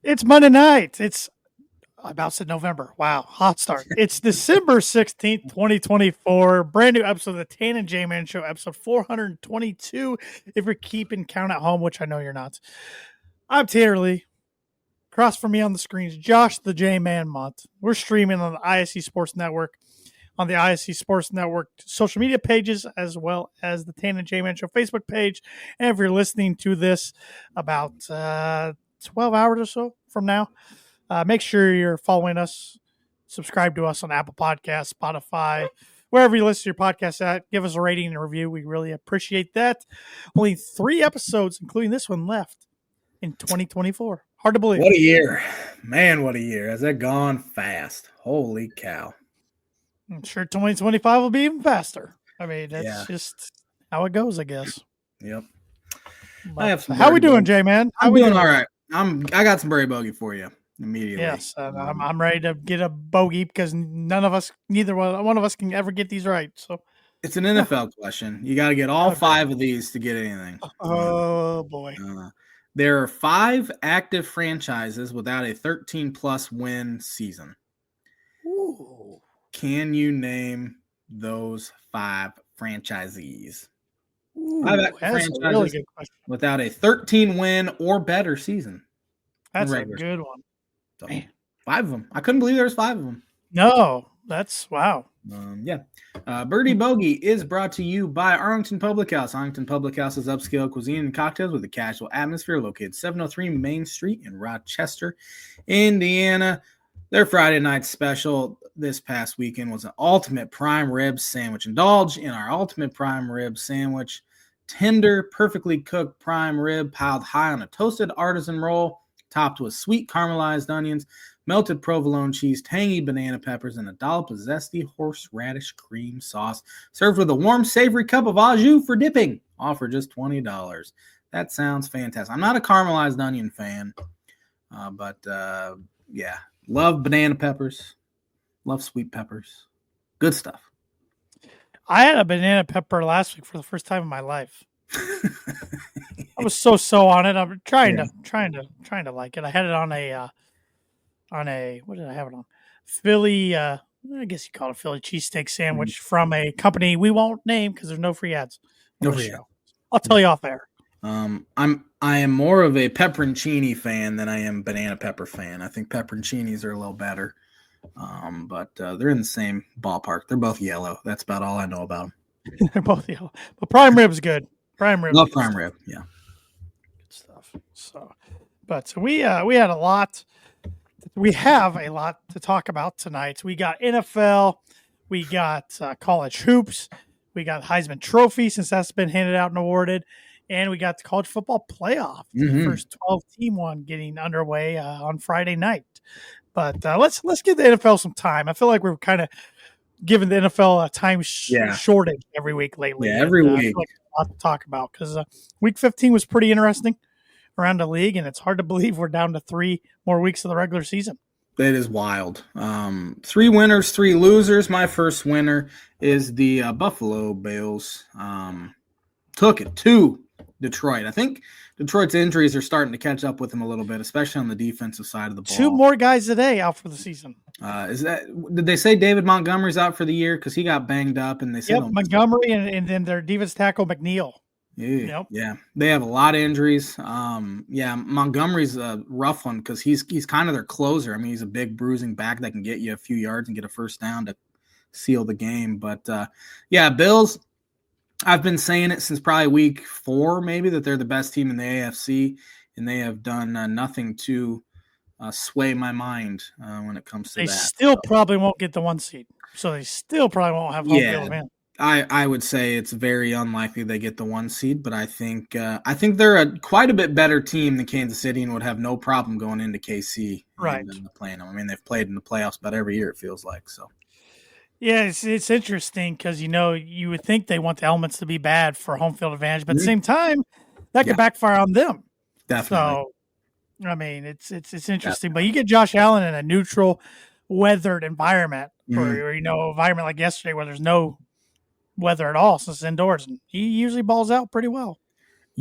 It's Monday night. I about said November. Wow, hot start. It's December 16th, 2024. Brand new episode of the Tan and J Man Show, episode 422. If you're keeping count at home, which I know you're not. I'm Tanner Lee. Across from me on the screen is Josh the J Man Mont. We're streaming on the ISC Sports Network, on the ISC Sports Network social media pages, as well as the Tan and J Man Show Facebook page. And if you're listening to this about 12 hours or so from now, make sure you're following us. Subscribe to us on Apple Podcasts, Spotify, wherever you listen to your podcast at. Give us a rating and a review. We really appreciate that. Only 3 episodes, including this one, left in 2024. Hard to believe. What a year. Man, what a year. Has that gone fast? Holy cow. I'm sure 2025 will be even faster. I mean, that's just how it goes, I guess. Yep. How we doing, Jay, man? I'm doing all right. I got some Berry Bogey for you immediately. Yes, I'm ready to get a bogey because neither one of us can ever get these right. So it's an NFL question. You got to get all 5 of these to get anything. Oh boy. There are 5 active franchises without a 13-plus win season. Ooh. Can you name those 5 franchisees? Ooh, 5 active that's franchises a really good question. without a 13-win or better season. That's a good one. So, 5 of them. I couldn't believe there was 5 of them. No, that's wow. Birdie Bogey is brought to you by Arlington Public House. Arlington Public House is upscale cuisine and cocktails with a casual atmosphere, located 703 Main Street in Rochester, Indiana. Their Friday night special this past weekend was an ultimate prime rib sandwich. Indulge in our ultimate prime rib sandwich. Tender, perfectly cooked prime rib piled high on a toasted artisan roll, topped with sweet caramelized onions, melted provolone cheese, tangy banana peppers, and a dollop of zesty horseradish cream sauce, served with a warm, savory cup of au jus for dipping, all for just $20. That sounds fantastic. I'm not a caramelized onion fan, but love banana peppers, love sweet peppers. Good stuff. I had a banana pepper last week for the first time in my life. I was so on it. I'm trying to like it. I had it on a what did I have it on? Philly, I guess you call it a Philly cheesesteak sandwich from a company we won't name because there's no free ads. No free ads. I'll tell you off air. I am more of a pepperoncini fan than I am banana pepper fan. I think pepperoncinis are a little better, but they're in the same ballpark. They're both yellow. That's about all I know about them. They're both yellow, but prime rib's good. Prime rib. Love prime rib. Yeah, good stuff. So we had a lot. We have a lot to talk about tonight. We got NFL, we got college hoops, we got Heisman Trophy since that's been handed out and awarded, and we got the college football playoff, the first 12-team one getting underway on Friday night. But let's give the NFL some time. I feel like we're kind of giving the NFL a time shortage every week lately. Yeah, every week. Like a lot to talk about because week 15 was pretty interesting around the league, and it's hard to believe we're down to 3 more weeks of the regular season. That is wild. 3 winners, 3 losers. My first winner is the Buffalo Bills. Took it to Detroit. I think Detroit's injuries are starting to catch up with them a little bit, especially on the defensive side of the ball. 2 more guys today out for the season. Did they say David Montgomery's out for the year because he got banged up? And they said Montgomery and then their defense tackle McNeil. Yeah, they have a lot of injuries. Montgomery's a rough one because he's kind of their closer. I mean, he's a big bruising back that can get you a few yards and get a first down to seal the game. But Bills. I've been saying it since probably week 4, maybe, that they're the best team in the AFC, and they have done nothing to sway my mind when it comes to that. They still probably won't get the 1 seed, so they still probably won't have home field advantage. I would say it's very unlikely they get the 1 seed, but I think they're quite a bit better team than Kansas City and would have no problem going into KC and playing them. I mean, they've played in the playoffs about every year, it feels like. So, yeah, it's interesting because you would think they want the elements to be bad for home field advantage, but at the same time, that could backfire on them. Definitely. So, I mean, it's interesting, but you get Josh Allen in a neutral, weathered environment, or environment like yesterday where there's no weather at all since it's indoors, and he usually balls out pretty well.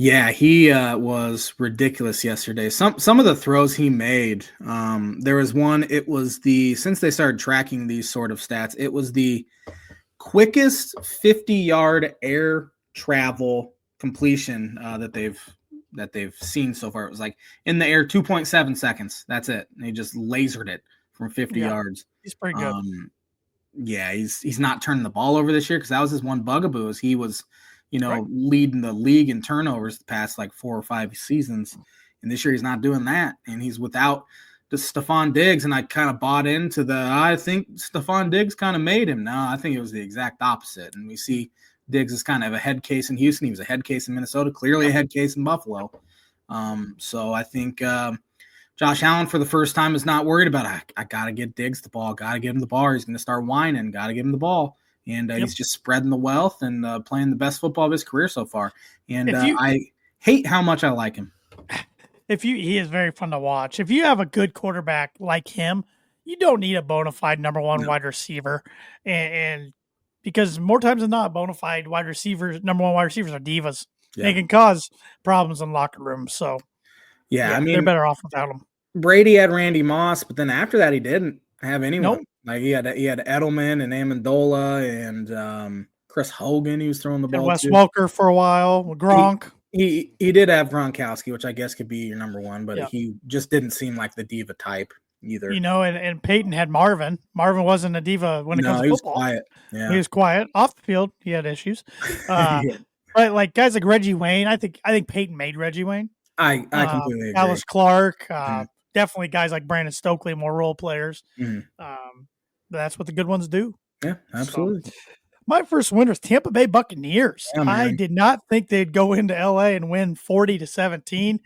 Yeah, he was ridiculous yesterday. Some of the throws he made. There was one. It was since they started tracking these sort of stats, it was the quickest 50-yard air travel completion that they've seen so far. It was like in the air 2.7 seconds. That's it. And he just lasered it from 50 Yeah, yards. he's pretty good. Yeah, he's not turning the ball over this year because that was his one bugaboo. Is he was, Right. leading the league in turnovers the past like 4 or 5 seasons, and this year he's not doing that, and he's without the Stephon Diggs. And I kind of bought into I think Stephon Diggs kind of made him. No, I think it was the exact opposite. And we see Diggs is kind of a head case in Houston. He was a head case in Minnesota, clearly a head case in Buffalo. So I think Josh Allen, for the first time, is not worried about I got to get Diggs the ball, got to get him the ball. He's going to start whining, got to give him the ball. And he's just spreading the wealth and playing the best football of his career so far. And I hate how much I like him. He is very fun to watch. If you have a good quarterback like him, you don't need a bona fide number one wide receiver. And because more times than not, bona fide number one wide receivers are divas. Yeah. They can cause problems in locker rooms. So, I mean, they're better off without them. Brady had Randy Moss, but then after that, he didn't have anyone. Nope. Like he had Edelman and Amendola and Chris Hogan. He was throwing the ball. Wes too. Welker for a while. Gronk. He did have Gronkowski, which I guess could be your number one, but he just didn't seem like the diva type either. And Peyton had Marvin. Marvin wasn't a diva when it comes to football. He was quiet. Yeah. He was quiet. Off the field, he had issues. But like guys like Reggie Wayne, I think Peyton made Reggie Wayne. I completely agree. Alice Clark, definitely guys like Brandon Stokely, more role players. That's what the good ones do. Yeah, absolutely. So, my first winner is Tampa Bay Buccaneers. Yeah, I did not think they'd go into LA and win 40-17.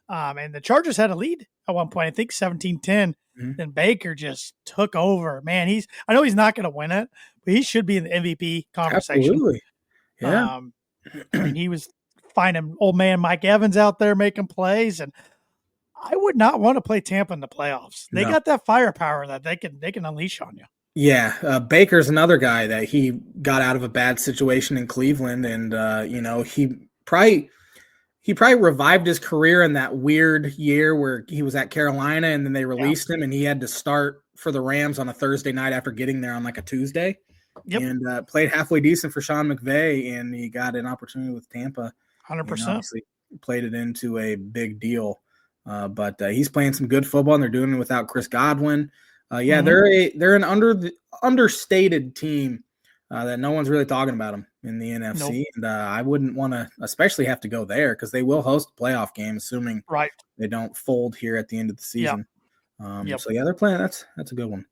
And the Chargers had a lead at one point, I think 17-10. Then Baker just took over. Man, I know he's not going to win it, but he should be in the MVP conversation. Absolutely. Yeah. I mean, he was finding old man Mike Evans out there making plays, and I would not want to play Tampa in the playoffs. They got that firepower that they can unleash on you. Yeah, Baker's another guy that he got out of a bad situation in Cleveland, and he probably revived his career in that weird year where he was at Carolina, and then they released him, and he had to start for the Rams on a Thursday night after getting there on like a Tuesday. And played halfway decent for Sean McVay, and he got an opportunity with Tampa. 100%. Obviously played it into a big deal. But he's playing some good football, and they're doing it without Chris Godwin. They're an understated team that no one's really talking about them in the NFC. Nope. And I wouldn't want to especially have to go there because they will host a playoff game, assuming they don't fold here at the end of the season. So they're playing. That's a good one.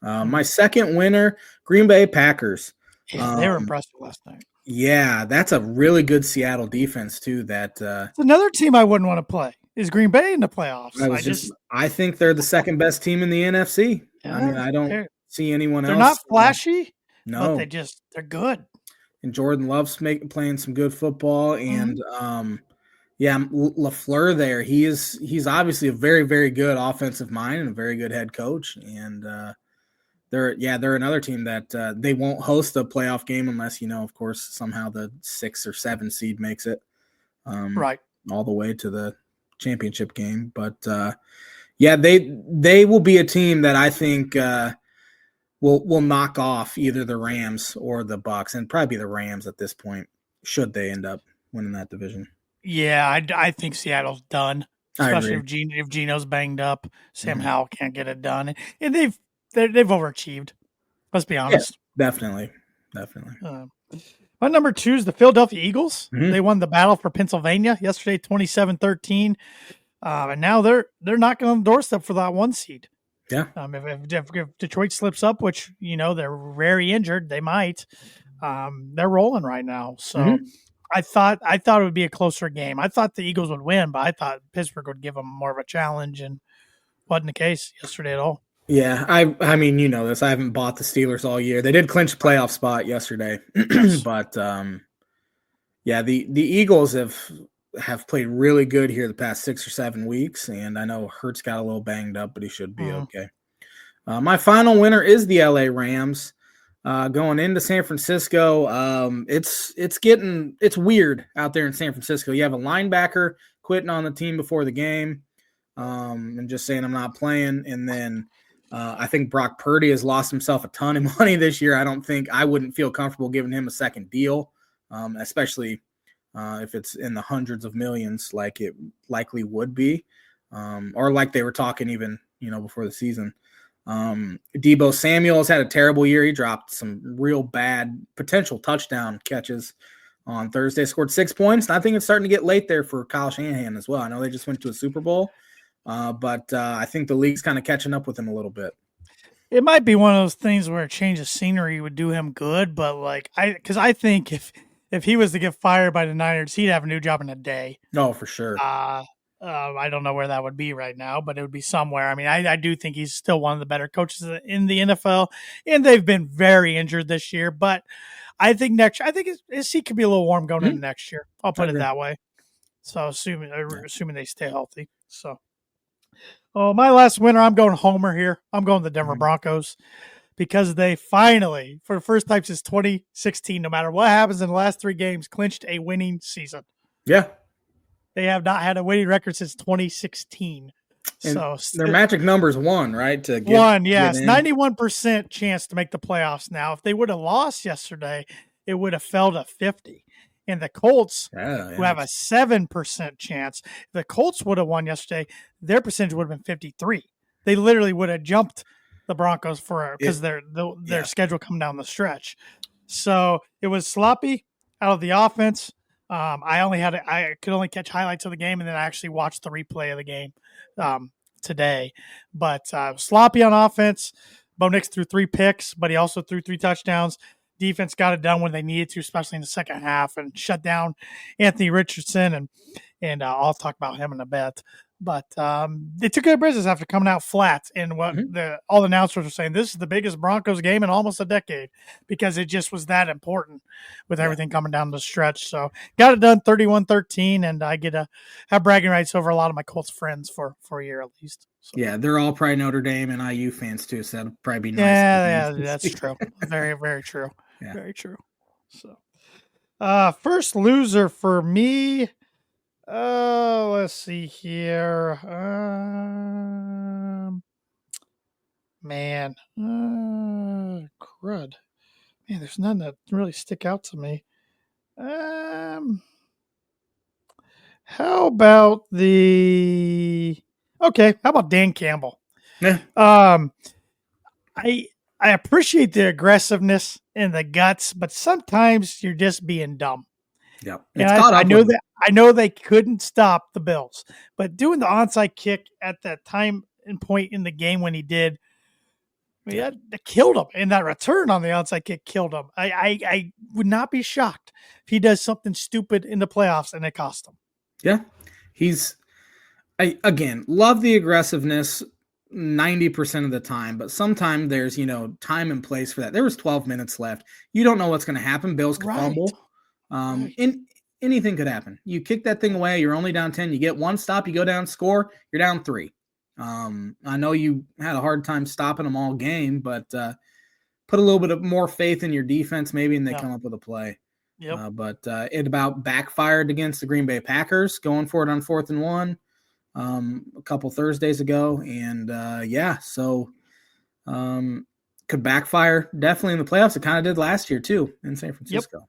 My second winner, Green Bay Packers. Yeah, they were impressive last night. Yeah, that's a really good Seattle defense too. It's another team I wouldn't want to play. Is Green Bay in the playoffs? I think they're the second best team in the NFC. Yeah, I mean, I don't see anyone else. They're not flashy, no, but they're good. And Jordan Love's playing some good football, and LaFleur there. He's obviously a very, very good offensive mind and a very good head coach. And they're another team that they won't host a playoff game unless, of course, somehow the 6 or 7 seed makes it all the way to the championship game. But they will be a team that I think will knock off either the Rams or the Bucs, and probably the Rams at this point, should they end up winning that division. Yeah, I think Seattle's done, especially if Geno's banged up. Sam Howell can't get it done, and they've overachieved. Let's be honest. Yeah, definitely. My number 2 is the Philadelphia Eagles. They won the battle for Pennsylvania yesterday, 27-13, and now they're knocking on the doorstep for that 1 seed. Yeah. If Detroit slips up, which they're very injured, they might. They're rolling right now. So I thought it would be a closer game. I thought the Eagles would win, but I thought Pittsburgh would give them more of a challenge, and wasn't the case yesterday at all. Yeah, I mean, this. I haven't bought the Steelers all year. They did clinch a playoff spot yesterday, but the Eagles have played really good here the past 6 or 7 weeks, and I know Hurts got a little banged up, but he should be okay. My final winner is the LA Rams. Going into San Francisco, it's weird out there in San Francisco. You have a linebacker quitting on the team before the game, and just saying I'm not playing, and then I think Brock Purdy has lost himself a ton of money this year. I wouldn't feel comfortable giving him a second deal, especially if it's in the hundreds of millions, like it likely would be, or like they were talking even before the season. Deebo Samuel's had a terrible year. He dropped some real bad potential touchdown catches on Thursday, scored 6 points. And I think it's starting to get late there for Kyle Shanahan as well. I know they just went to a Super Bowl, but I think the league's kind of catching up with him a little bit. It might be one of those things where a change of scenery would do him good, but because I think if he was to get fired by the Niners, he'd have a new job in a day. No, for sure. I don't know where that would be right now, but it would be somewhere. I mean, I do think he's still one of the better coaches in the NFL, and they've been very injured this year. But I think his seat could be a little warm going into next year. I'll put it that way. So assuming they stay healthy. So, my last winner, I'm going Homer here. I'm going the Denver Broncos because they finally, for the first time since 2016, no matter what happens in the last 3 games, clinched a winning season. Yeah. They have not had a winning record since 2016. And so their magic number is 1, right? Yes. 91% chance to make the playoffs now. If they would have lost yesterday, it would have fell to 50. And the Colts, who have a 7% chance, if the Colts would have won yesterday, their percentage would have been 53. They literally would have jumped the Broncos because their schedule come down the stretch. So it was sloppy out of the offense. I could only catch highlights of the game, and then I actually watched the replay of the game today. But sloppy on offense. Bo Nix threw 3 picks, but he also threw 3 touchdowns. Defense got it done when they needed to, especially in the second half, and shut down Anthony Richardson, and I'll talk about him in a bit. But they took care of business after coming out flat. And what all the announcers were saying, this is the biggest Broncos game in almost a decade because it just was that important with everything coming down the stretch. So got it done 31-13, and I get to have bragging rights over a lot of my Colts friends for a year at least. So. Yeah, they're all probably Notre Dame and IU fans too, so that'll probably be nice. Yeah, that's true. Very, very true. Yeah. Very true. So, first loser for me. Let's see here. Man, crud. Man, there's none that really stick out to me. How about how about Dan Campbell? Yeah. I appreciate the aggressiveness and the guts, but sometimes you're just being dumb. Yeah. I know they couldn't stop the Bills, but doing the onside kick at that time and point in the game when he did, that killed him. And that return on the onside kick killed him. I would not be shocked if he does something stupid in the playoffs and it cost him. Yeah. Again, love the aggressiveness 90% of the time, but sometimes there's, time and place for that. There was 12 minutes left. You don't know what's going to happen. Bills could fumble. Anything could happen. You kick that thing away. You're only down 10. You get one stop. You go down, score. You're down 3. I know you had a hard time stopping them all game, but put a little bit of more faith in your defense maybe, and they come up with a play. Yep. But it about backfired against the Green Bay Packers, going for it on 4th and 1 a couple Thursdays ago. And so could backfire definitely in the playoffs. It kind of did last year too in San Francisco.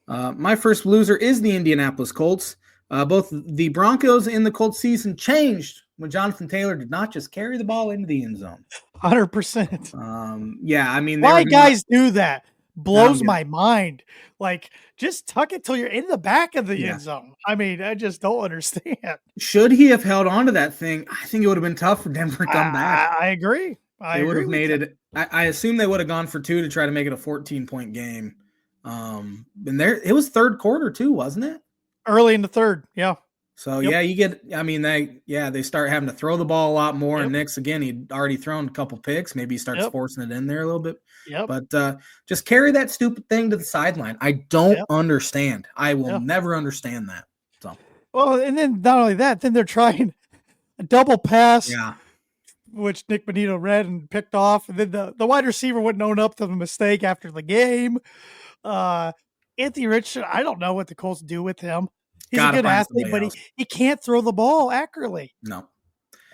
My first loser is the Indianapolis Colts. Both the Broncos and the Colts season changed when Jonathan Taylor did not just carry the ball into the end zone. 100%. Why guys do that? Blows my mind. Like, just tuck it till you're in the back of the end zone. I mean, I just don't understand. Should he have held on to that thing? I think it would have been tough for Denver to come back. I agree. They would have made it. I assume they would have gone for 2 to try to make it a 14-point game. And it was third quarter too, wasn't it? Early in the third, yeah. So they start having to throw the ball a lot more. And Nix, again, he'd already thrown a couple picks. Maybe he starts forcing it in there a little bit. But just carry that stupid thing to the sideline. I don't understand. I will never understand that. So and then not only that, then they're trying a double pass. Yeah. which Nick Bonito read and picked off. And then the wide receiver wouldn't own up to the mistake after the game. Anthony Richardson, I don't know what the Colts do with him. He's a good athlete, but he can't throw the ball accurately. No.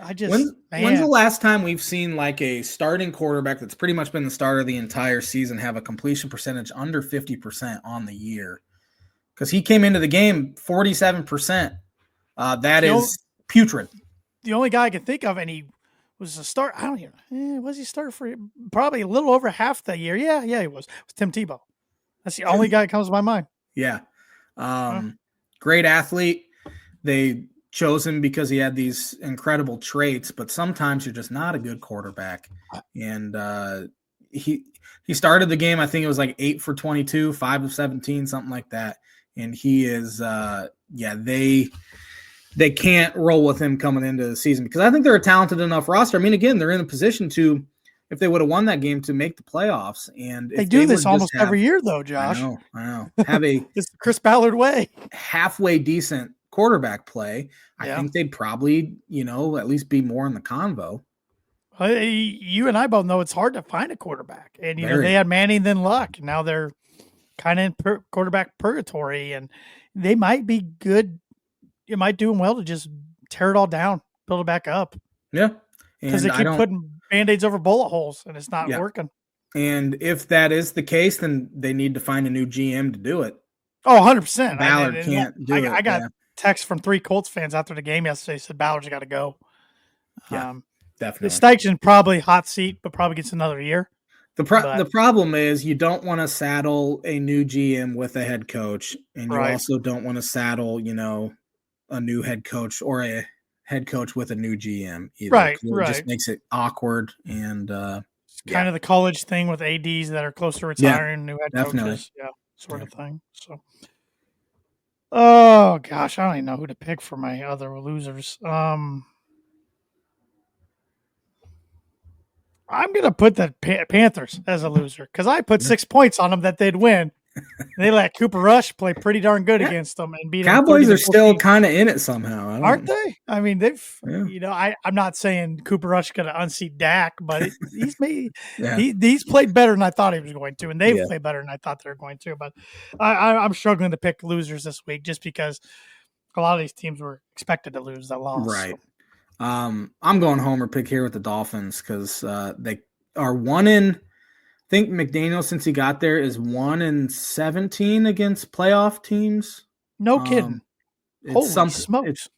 When's the last time we've seen like a starting quarterback that's pretty much been the starter the entire season have a completion percentage under 50% on the year? Because he came into the game 47%. That is putrid. The only guy I can think of, and he was a start. I don't even. Was he started for probably a little over half the year? Yeah, he was. It was Tim Tebow. That's the only guy that comes to my mind. Yeah. Great athlete. They chose him because he had these incredible traits, but sometimes you're just not a good quarterback. And he started the game, I think it was like 8 for 22, 5 of 17, something like that. And he is, they can't roll with him coming into the season because I think they're a talented enough roster. I mean, again, they're in a position to, if they would have won that game, to make the playoffs. And they do this almost every year, though, Josh. I know. Have a it's the Chris Ballard way. Halfway decent quarterback play. I think they'd probably, at least be more in the convo. You and I both know it's hard to find a quarterback, and they had Manning then Luck. Now they're kind of in quarterback purgatory, and they might be good. It might do them well to just tear it all down, build it back up. Yeah, because they keep putting Band-Aids over bullet holes, and it's not working. And if that is the case, then they need to find a new GM to do it. Oh, 100%. Ballard can't do it. I got text from 3 Colts fans after the game yesterday said Ballard's got to go. Yeah, definitely. Steichen probably hot seat, but probably gets another year. The problem is you don't want to saddle a new GM with a head coach, and you also don't want to saddle, a new head coach or a head coach with a new GM either. Right. It just makes it awkward and kind of the college thing with ADs that are close to retiring, new head coaches, sort of thing. So, oh gosh, I don't even know who to pick for my other losers. I'm going to put the Panthers as a loser because I put 6 points on them that they'd win. They let Cooper Rush play pretty darn good against them and beat them. Cowboys are still kind of in it somehow, aren't they? I mean, they've, I'm not saying Cooper Rush going to unseat Dak, but he's played better than I thought he was going to, and they've played better than I thought they were going to. But I'm struggling to pick losers this week just because a lot of these teams were expected to lose that loss. Right. So. I'm going homer pick here with the Dolphins because they are 1-. I think McDaniel, since he got there, is 1-17 against playoff teams. No kidding. Holy smokes.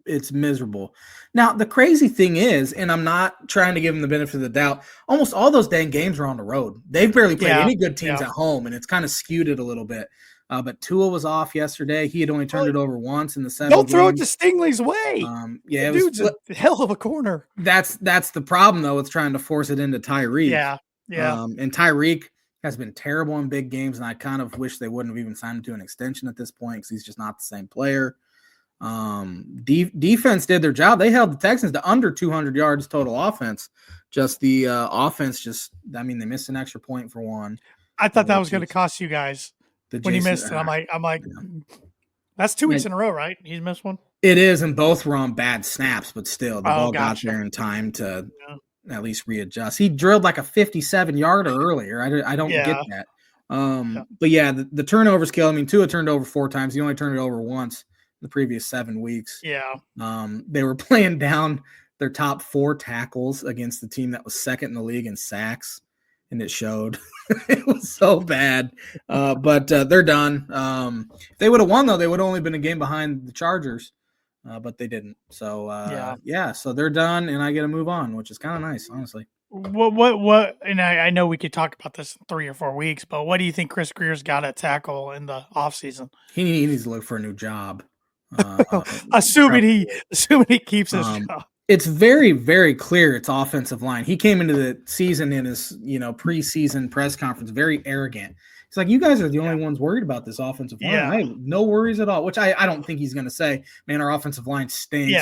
It's miserable. Now, the crazy thing is, and I'm not trying to give them the benefit of the doubt, almost all those dang games are on the road. They've barely played any good teams at home, and it's kind of skewed it a little bit. But Tua was off yesterday. He had only turned it over once in the 7 Don't throw it to Stingley's way. It dude's a hell of a corner. That's the problem, though, with trying to force it into Tyreek. Yeah. And Tyreek has been terrible in big games, and I kind of wish they wouldn't have even signed him to an extension at this point because he's just not the same player. Defense did their job. They held the Texans to under 200 yards total offense. Just the offense they missed an extra point for one. I thought that was going to cost you guys when he missed it. I'm like, that's 2 weeks in a row, right? He's missed one. It is, and both were on bad snaps, but still, the ball got there in time to at least readjust. He drilled like a 57-yarder earlier. I don't get that. But the turnovers kill. I mean, Tua turned over 4 times. He only turned it over once the previous 7 weeks. Yeah. They were playing down their top 4 tackles against the team that was second in the league in sacks, and it showed. It was so bad. But they're done. If they would have won, though, they would have only been a game behind the Chargers. But they didn't. So, so they're done, and I get to move on, which is kind of nice, honestly. What? And I know we could talk about this in 3 or 4 weeks, but what do you think Chris Greer's got to tackle in the offseason? He needs to look for a new job. Assuming he keeps his job. It's very, very clear it's offensive line. He came into the season in his, preseason press conference very arrogant. He's like, you guys are the only ones worried about this offensive line. I have no worries at all, which I don't think he's going to say, man, our offensive line stinks.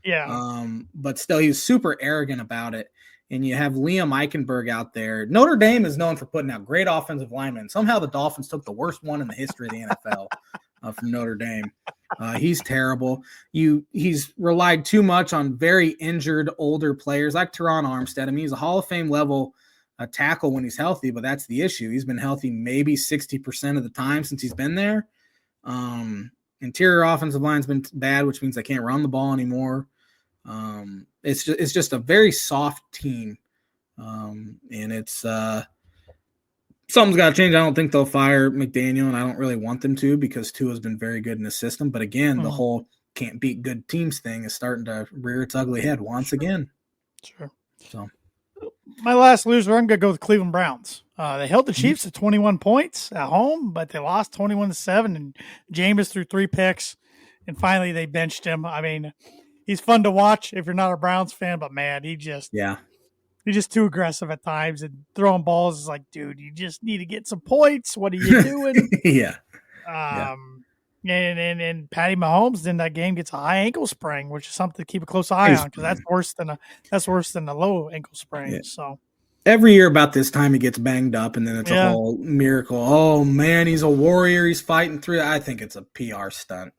Yeah. But still, he was super arrogant about it. And you have Liam Eichenberg out there. Notre Dame is known for putting out great offensive linemen. Somehow the Dolphins took the worst one in the history of the NFL. from Notre Dame. He's terrible. He's relied too much on very injured older players like Teron Armstead. I mean, he's a Hall of Fame level tackle when he's healthy, but that's the issue. He's been healthy maybe 60% of the time since he's been there. Interior offensive line's been bad, which means they can't run the ball anymore. It's just a very soft team, and it's something's got to change. I don't think they'll fire McDaniel, and I don't really want them to because Tua has been very good in the system. But again, the whole can't beat good teams thing is starting to rear its ugly head once again. Sure. So, my last loser, I'm going to go with the Cleveland Browns. They held the Chiefs to 21 points at home, but they lost 21-7, and Jameis threw 3 picks, and finally they benched him. I mean, he's fun to watch if you're not a Browns fan, but man, he's just too aggressive at times, and throwing balls is like, dude, you just need to get some points. What are you doing? And Patty Mahomes in that game gets a high ankle sprain, which is something to keep a close eye on because that's worse than a low ankle sprain. Yeah. So every year about this time he gets banged up, and then it's a whole miracle. Oh man, he's a warrior. He's fighting through. I think it's a PR stunt.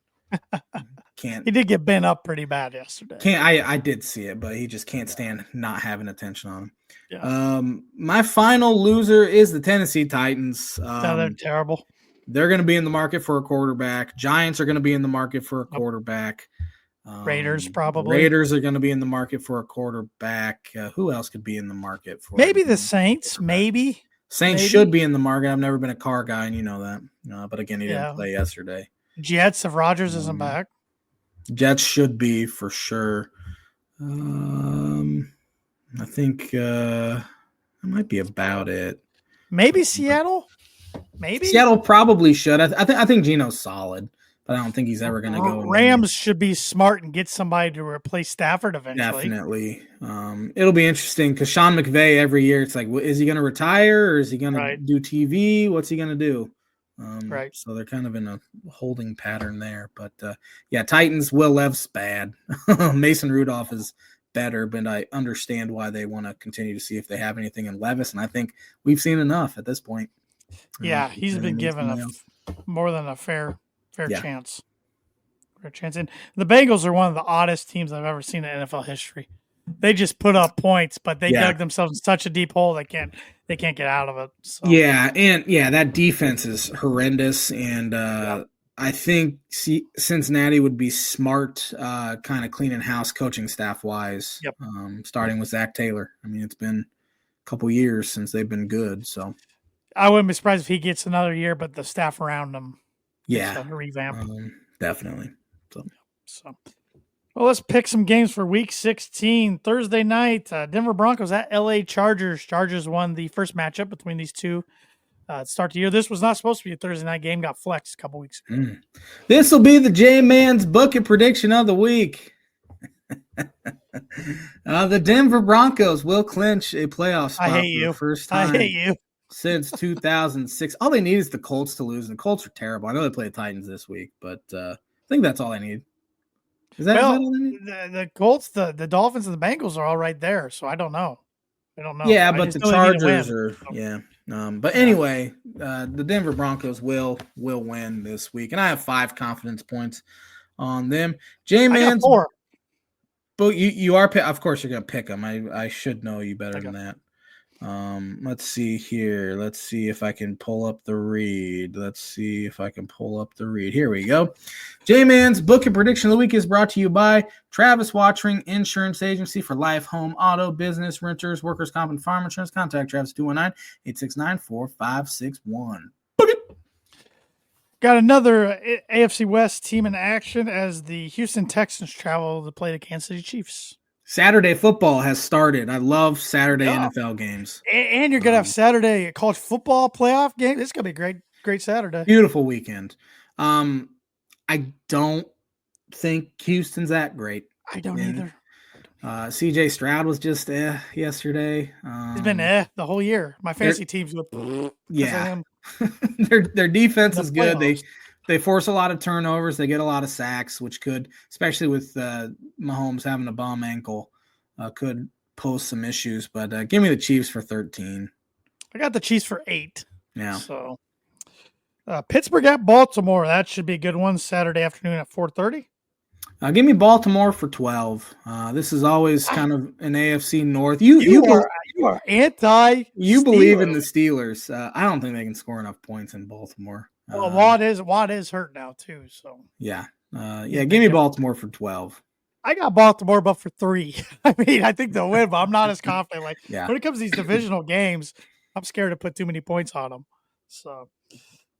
He did get bent up pretty bad yesterday. I did see it, but he just can't stand not having attention on him. Yeah. My final loser is the Tennessee Titans. They're terrible. They're going to be in the market for a quarterback. Giants are going to be in the market for a quarterback. Raiders probably. Raiders are going to be in the market for a quarterback. Who else could be in the market for? Maybe the Saints. Maybe Saints should be in the market. I've never been a Carr guy, and you know that. But again, he didn't play yesterday. Jets, if Rodgers isn't back. Jets should be for sure. I think that might be about it. Maybe Seattle. Maybe Seattle probably should. I think Geno's solid, but I don't think he's ever going to go. Rams should be smart and get somebody to replace Stafford eventually. Definitely. It'll be interesting because Sean McVay every year, it's like, is he going to retire or is he going to do TV? What's he going to do? So they're kind of in a holding pattern there. But Titans. Will Lev's bad. Mason Rudolph is better, but I understand why they want to continue to see if they have anything in Levis, and I think we've seen enough at this point. Yeah, he's been given more than a fair chance. Fair chance. And the Bengals are one of the oddest teams I've ever seen in NFL history. They just put up points, but they dug themselves in such a deep hole they can't get out of it. So. Yeah, and that defense is horrendous, and I think Cincinnati would be smart, kind of cleaning house coaching staff wise. Yep. Starting with Zach Taylor. I mean, it's been a couple years since they've been good, so. I wouldn't be surprised if he gets another year, but the staff around him revamp. Definitely. So, well, let's pick some games for Week 16. Thursday night, Denver Broncos at LA Chargers. Chargers won the first matchup between these two to start the year. This was not supposed to be a Thursday night game. Got flexed a couple weeks ago. This will be the J-Man's bucket prediction of the week. The Denver Broncos will clinch a playoff spot for the first time. I hate you. Since 2006. All they need is the Colts to lose, and the Colts are terrible. I know they play the Titans this week, but I think that's all they need. Is that all they need? The Colts, the Dolphins, and the Bengals are all right there, so I don't know. Yeah, but the Chargers are but anyway, the Denver Broncos will win this week, and I have 5 confidence points on them. J-Man's 4. But you are, of course, you're going to pick them. I should know you better than that. Let's see here. Let's see if I can pull up the read. Here we go. J-Man's Book and Prediction of the Week is brought to you by Travis Watering Insurance Agency for life, home, auto, business, renters, workers' comp, and farm insurance. Contact Travis 219-869-4561. Got another AFC West team in action as the Houston Texans travel to play the Kansas City Chiefs. Saturday football has started. I love Saturday NFL games. And you're going to have Saturday college football playoff game. This is going to be a great Saturday. Beautiful weekend. I don't think Houston's that great. I don't either. CJ Stroud was just yesterday. He's been the whole year. My fantasy teams with their defense is good. They force a lot of turnovers. They get a lot of sacks, which could, especially with Mahomes having a bum ankle, could pose some issues. But give me the Chiefs for 13. I got the Chiefs for 8. Yeah. So Pittsburgh at Baltimore. That should be a good one. Saturday afternoon at 4:30. Give me Baltimore for 12. This is always kind of an AFC North. You are anti. You believe in the Steelers. I don't think they can score enough points in Baltimore. Well, Watt is hurt now too. So yeah. Give me Baltimore for 12. I got Baltimore, but for 3. I mean, I think they'll win, but I'm not as confident. Like when it comes to these divisional games, I'm scared to put too many points on them. So,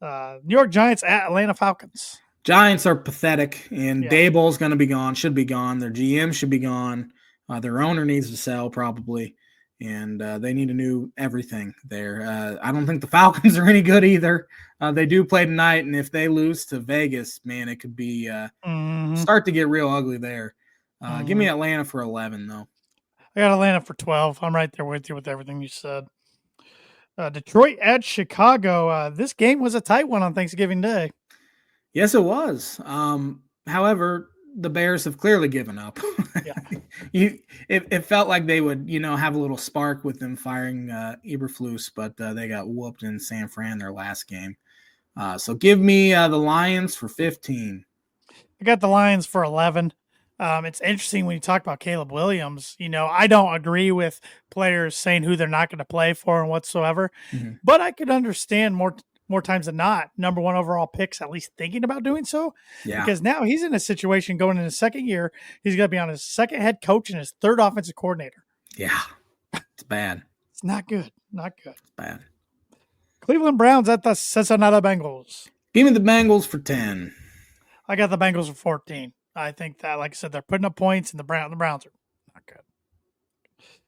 New York Giants at Atlanta Falcons. Giants are pathetic, and Daboll's going to be gone. Should be gone. Their GM should be gone. Their owner needs to sell probably, and they need a new everything there. I don't think the Falcons are any good either. They do play tonight, and if they lose to Vegas, man, it could be start to get real ugly there. Give me Atlanta for 11, though. I got Atlanta for 12. I'm right there with you with everything you said. Detroit at Chicago. This game was a tight one on Thanksgiving Day. Yes, it was. However, the Bears have clearly given up. Yeah. It felt like they would, have a little spark with them firing Eberflus, but they got whooped in San Fran their last game. So give me the Lions for 15. I got the Lions for 11. It's interesting when you talk about Caleb Williams. I don't agree with players saying who they're not going to play for and whatsoever, but I could understand more times than not, number 1 overall picks at least thinking about doing so. Yeah. Because now he's in a situation going in his second year. He's going to be on his second head coach and his third offensive coordinator. Yeah, it's bad. It's not good. Not good. It's bad. Cleveland Browns at the Cincinnati Bengals. Give me the Bengals for 10. I got the Bengals for 14. I think that, like I said, they're putting up points, and the Browns are not good.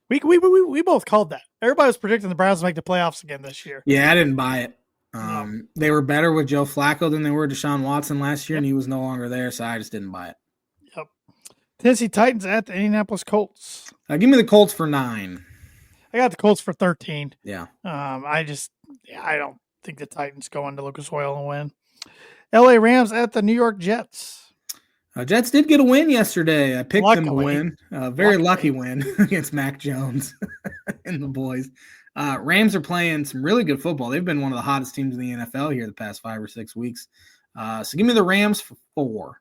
We both called that. Everybody was predicting the Browns to make the playoffs again this year. Yeah, I didn't buy it. They were better with Joe Flacco than they were Deshaun Watson last year, and he was no longer there, so I just didn't buy it. Yep. Tennessee Titans at the Indianapolis Colts. Give me the Colts for 9. I got the Colts for 13. Yeah. I don't think the Titans go into Lucas Oil and win. LA Rams at the New York Jets. Jets did get a win yesterday. I picked them to win. Very lucky win against Mac Jones and the boys. Rams are playing some really good football. They've been one of the hottest teams in the NFL here the past 5 or 6 weeks. So give me the Rams for 4.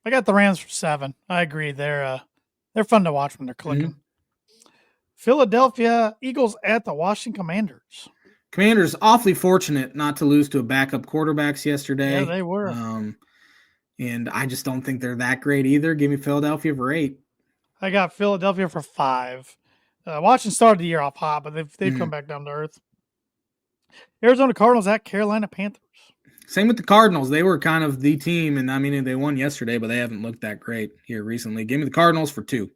I got the Rams for 7. I agree. They're fun to watch when they're clicking. Philadelphia Eagles at the Washington Commanders. Commanders awfully fortunate not to lose to a backup quarterbacks yesterday. Yeah, they were. And I just don't think they're that great either. Give me Philadelphia for 8. I got Philadelphia for 5. Washington started the year off hot, but they've come back down to earth. Arizona Cardinals at Carolina Panthers. Same with the Cardinals. They were kind of the team, and I mean, they won yesterday, but they haven't looked that great here recently. Give me the Cardinals for 2.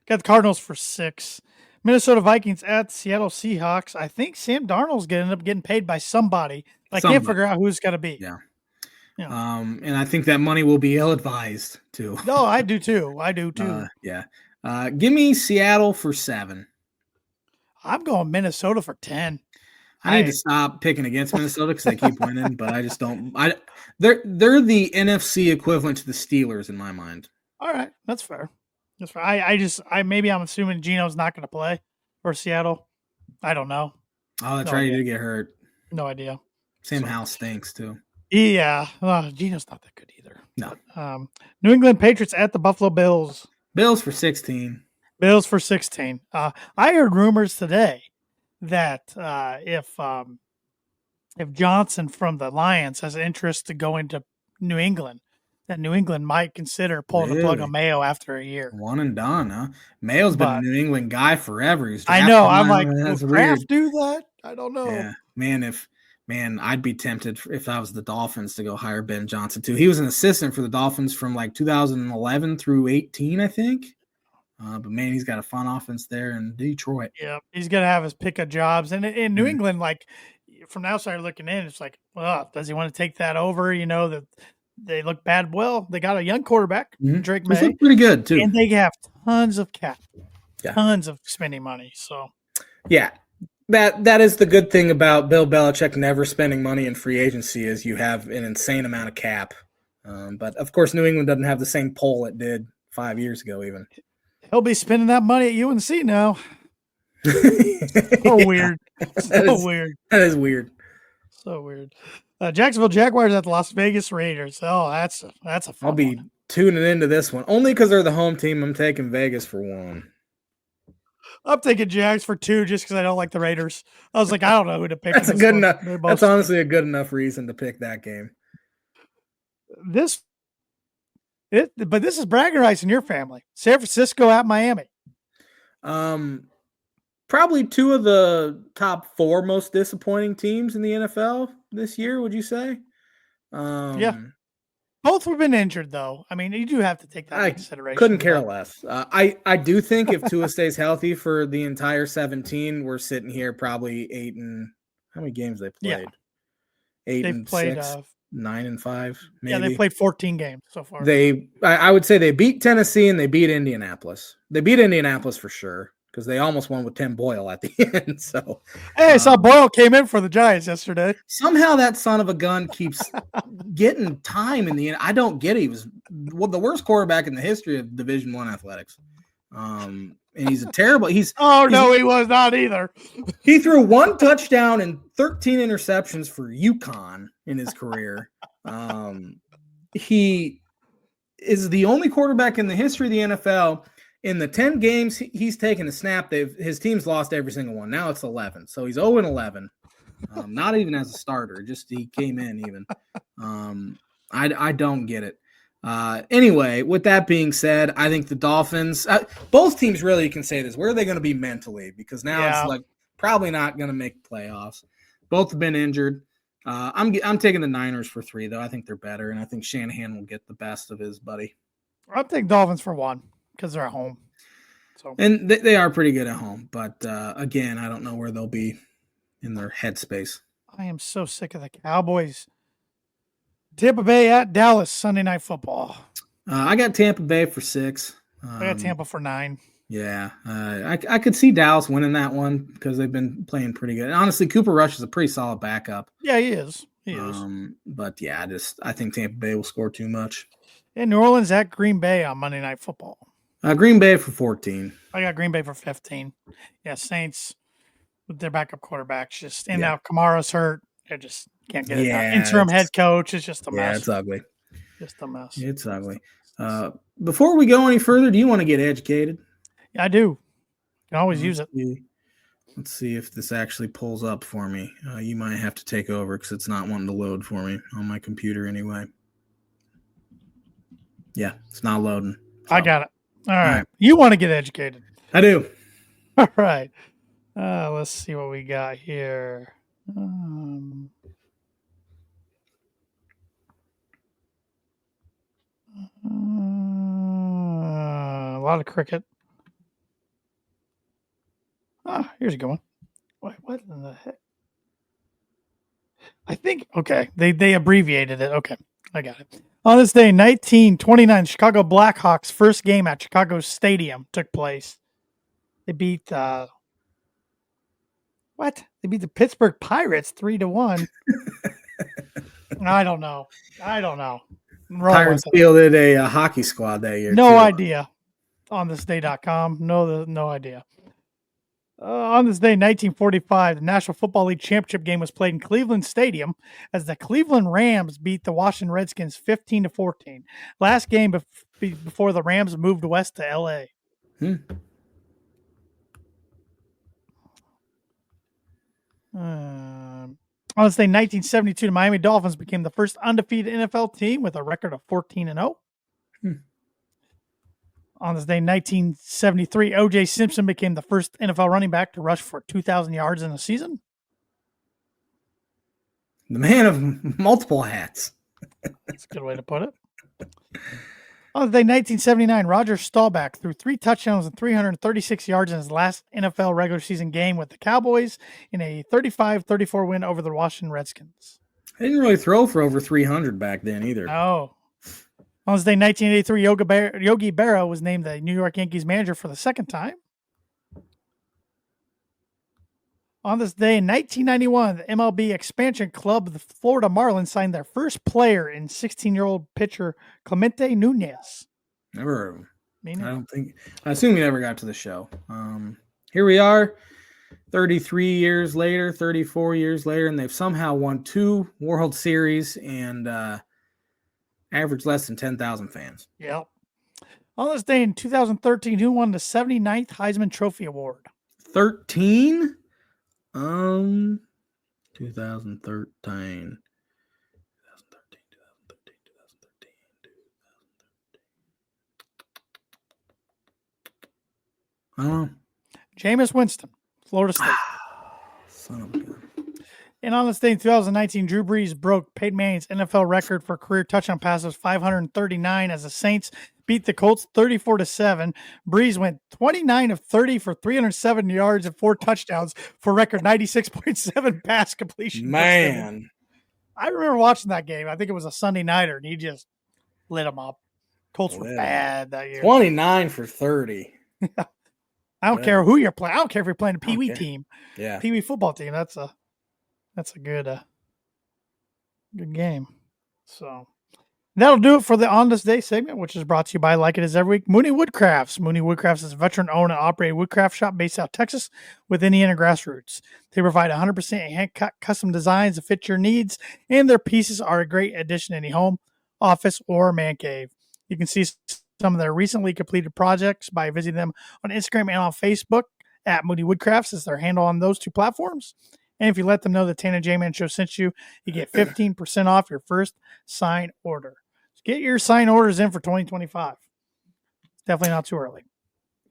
Got the Cardinals for 6. Minnesota Vikings at Seattle Seahawks. I think Sam Darnold's going to end up getting paid by somebody. I can't figure out who it's going to be. Yeah. And I think that money will be ill-advised too. No, I do too. Yeah. Give me Seattle for 7. I'm going Minnesota for 10. I need to stop picking against Minnesota because they keep winning, but I just don't. They're the NFC equivalent to the Steelers in my mind. All right, that's fair. That's fair. Maybe I'm assuming Gino's not going to play for Seattle. I don't know. Oh, that's right. He did get hurt. No idea. Sam Howell stinks too. Yeah, Gino's not that good either. No. But, New England Patriots at the Buffalo Bills. Bills for 16. Bills for 16. I heard rumors today that if Johnson from the Lions has interest to go into New England, that New England might consider pulling the plug on Mayo after a year. One and done, huh? Mayo's been a New England guy forever. I know. I'm like, will Kraft do that? I don't know. Yeah, man, I'd be tempted if I was the Dolphins to go hire Ben Johnson too. He was an assistant for the Dolphins from like 2011 through 18, I think. But man, he's got a fun offense there in Detroit. Yeah, he's gonna have his pick of jobs, and in New England, like from the outside looking in, it's like, well, does he want to take that over? That they look bad. Well, they got a young quarterback, Drake May. He's pretty good too, and they have tons of cap, tons of spending money. So, yeah. That is the good thing about Bill Belichick never spending money in free agency is you have an insane amount of cap. But, of course, New England doesn't have the same pull it did 5 years ago even. He'll be spending that money at UNC now. So weird. So weird. That is weird. So weird. Jacksonville Jaguars at the Las Vegas Raiders. Oh, that's a fun I'll be one. tuning into this one only because they're the home team. I'm taking Vegas for 1. I'm taking Jags for 2 just because I don't like the Raiders. I was like, I don't know who to pick in That's a this good one. enough. They're both That's honestly a good enough reason to pick that game. But this is bragging rights in your family. San Francisco at Miami. Probably 2 of the top 4 most disappointing teams in the NFL this year. Would you say? Yeah. Both have been injured, though. I mean, you do have to take that into consideration. Couldn't care less. I do think if Tua stays healthy for the entire 17, we're sitting here probably 8 and how many games they played? Yeah. 8 They've and played 6, 9 and 5. Maybe. Yeah, they played 14 games so far. I would say they beat Tennessee and they beat Indianapolis. They beat Indianapolis for sure because they almost won with Tim Boyle at the end. So, hey, I saw Boyle came in for the Giants yesterday. Somehow that son of a gun keeps getting time in the end. I don't get it. He was the worst quarterback in the history of Division I athletics. And he's a terrible. He was not either. He threw 1 touchdown and 13 interceptions for UConn in his career. He is the only quarterback in the history of the NFL. In the 10 games he's taken a snap, his team's lost every single one. Now it's 11. So he's 0-11. Not even as a starter, just he came in even. I don't get it. Anyway, with that being said, I think the Dolphins, both teams really, you can say this, where are they going to be mentally? Because now it's like probably not going to make the playoffs. Both have been injured. I'm taking the Niners for 3, though. I think they're better, and I think Shanahan will get the best of his buddy. I'll take Dolphins for 1 because they're at home. So. And they are pretty good at home. But, again, I don't know where they'll be in their headspace. I am so sick of the Cowboys. Tampa Bay at Dallas, Sunday Night Football. I got Tampa Bay for 6. I got Tampa for 9. Yeah, I could see Dallas winning that one because they've been playing pretty good. And honestly, Cooper Rush is a pretty solid backup. Yeah, he is. But yeah, I think Tampa Bay will score too much. And New Orleans at Green Bay on Monday Night Football. Green Bay for 14. I got Green Bay for 15. Yeah, Saints with their backup quarterbacks now Kamara's hurt. They just can't get it done. Interim head coach is just a mess. Yeah, it's ugly. Just a mess. It's ugly. Before we go any further, do you want to get educated? Yeah, I do. You can always use it. Let's see if this actually pulls up for me. You might have to take over because it's not wanting to load for me on my computer anyway. Yeah, it's not loading. So. I got it. All right. You want to get educated. I do. All right. Let's see what we got here. A lot of cricket. Here's a good one. What in the heck? I think, okay, they abbreviated it. Okay, I got it. On this day, 1929, Chicago Blackhawks' first game at Chicago Stadium took place. They beat They beat the Pittsburgh Pirates 3-1. I don't know. Pirates fielded a hockey squad that year. No idea. On this day.com. No idea. On this day, 1945, the National Football League championship game was played in Cleveland Stadium as the Cleveland Rams beat the Washington Redskins 15-14. Last game before the Rams moved west to L.A. On this day, 1972, the Miami Dolphins became the first undefeated NFL team with a record of 14-0. On this day, 1973, O.J. Simpson became the first NFL running back to rush for 2,000 yards in a season. The man of multiple hats. That's a good way to put it. On this day, 1979, Roger Staubach threw 3 touchdowns and 336 yards in his last NFL regular season game with the Cowboys in a 35-34 win over the Washington Redskins. They didn't really throw for over 300 back then either. No. On this day, 1983, Yogi Berra was named the New York Yankees manager for the second time. On this day, in 1991, the MLB expansion club, the Florida Marlins, signed their first player in 16-year-old pitcher Clemente Nunez. Never heard of him. I assume we never got to the show. Here we are. 33 years later, 34 years later, and they've somehow won 2 World Series and average less than 10,000 fans. Yep. On this day in 2013, who won the 79th Heisman Trophy Award? 13? 2013. I don't know. Jameis Winston, Florida State. Son of a gun. And on this day in 2019, Drew Brees broke Peyton Manning's NFL record for career touchdown passes, 539, as the Saints beat the Colts 34-7. Brees went 29 of 30 for 307 yards and 4 touchdowns for a record 96.7 pass completion. Man. I remember watching that game. I think it was a Sunday nighter, and he just lit them up. Colts were bad that year. 29 for 30. I don't care who you're playing. I don't care if you're playing a Pee Wee team. Yeah. Pee Wee football team. That's a good game. So that'll do it for the On This Day segment, which is brought to you by, like it is every week, Mooney Woodcrafts. Mooney Woodcrafts is a veteran-owned and operated woodcraft shop based out of Texas with Indiana grassroots. They provide 100% hand-cut custom designs to fit your needs, and their pieces are a great addition to any home, office, or man cave. You can see some of their recently completed projects by visiting them on Instagram and on Facebook at Mooney Woodcrafts is their handle on those 2 platforms. And if you let them know the Tana J-Man Show sent you, you get 15% off your first sign order. So get your sign orders in for 2025. It's definitely not too early.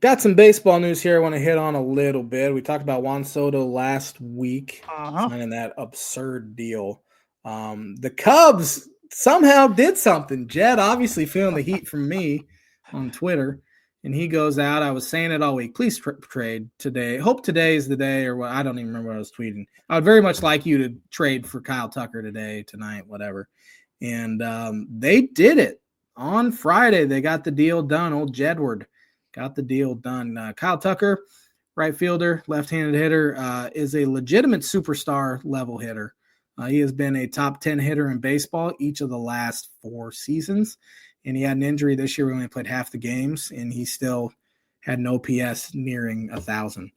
Got some baseball news here I want to hit on a little bit. We talked about Juan Soto last week, signing that absurd deal. The Cubs somehow did something. Jed obviously feeling the heat from me on Twitter. And he goes out. I was saying it all week. Please trade today. Hope today is the day, or what? I don't even remember what I was tweeting. I would very much like you to trade for Kyle Tucker today, tonight, whatever. And they did it on Friday. They got the deal done. Old Jedward got the deal done. Kyle Tucker, right fielder, left-handed hitter, is a legitimate superstar level hitter. He has been a top 10 hitter in baseball each of the last 4 seasons. And he had an injury this year. We only played half the games, and he still had an OPS nearing 1,000.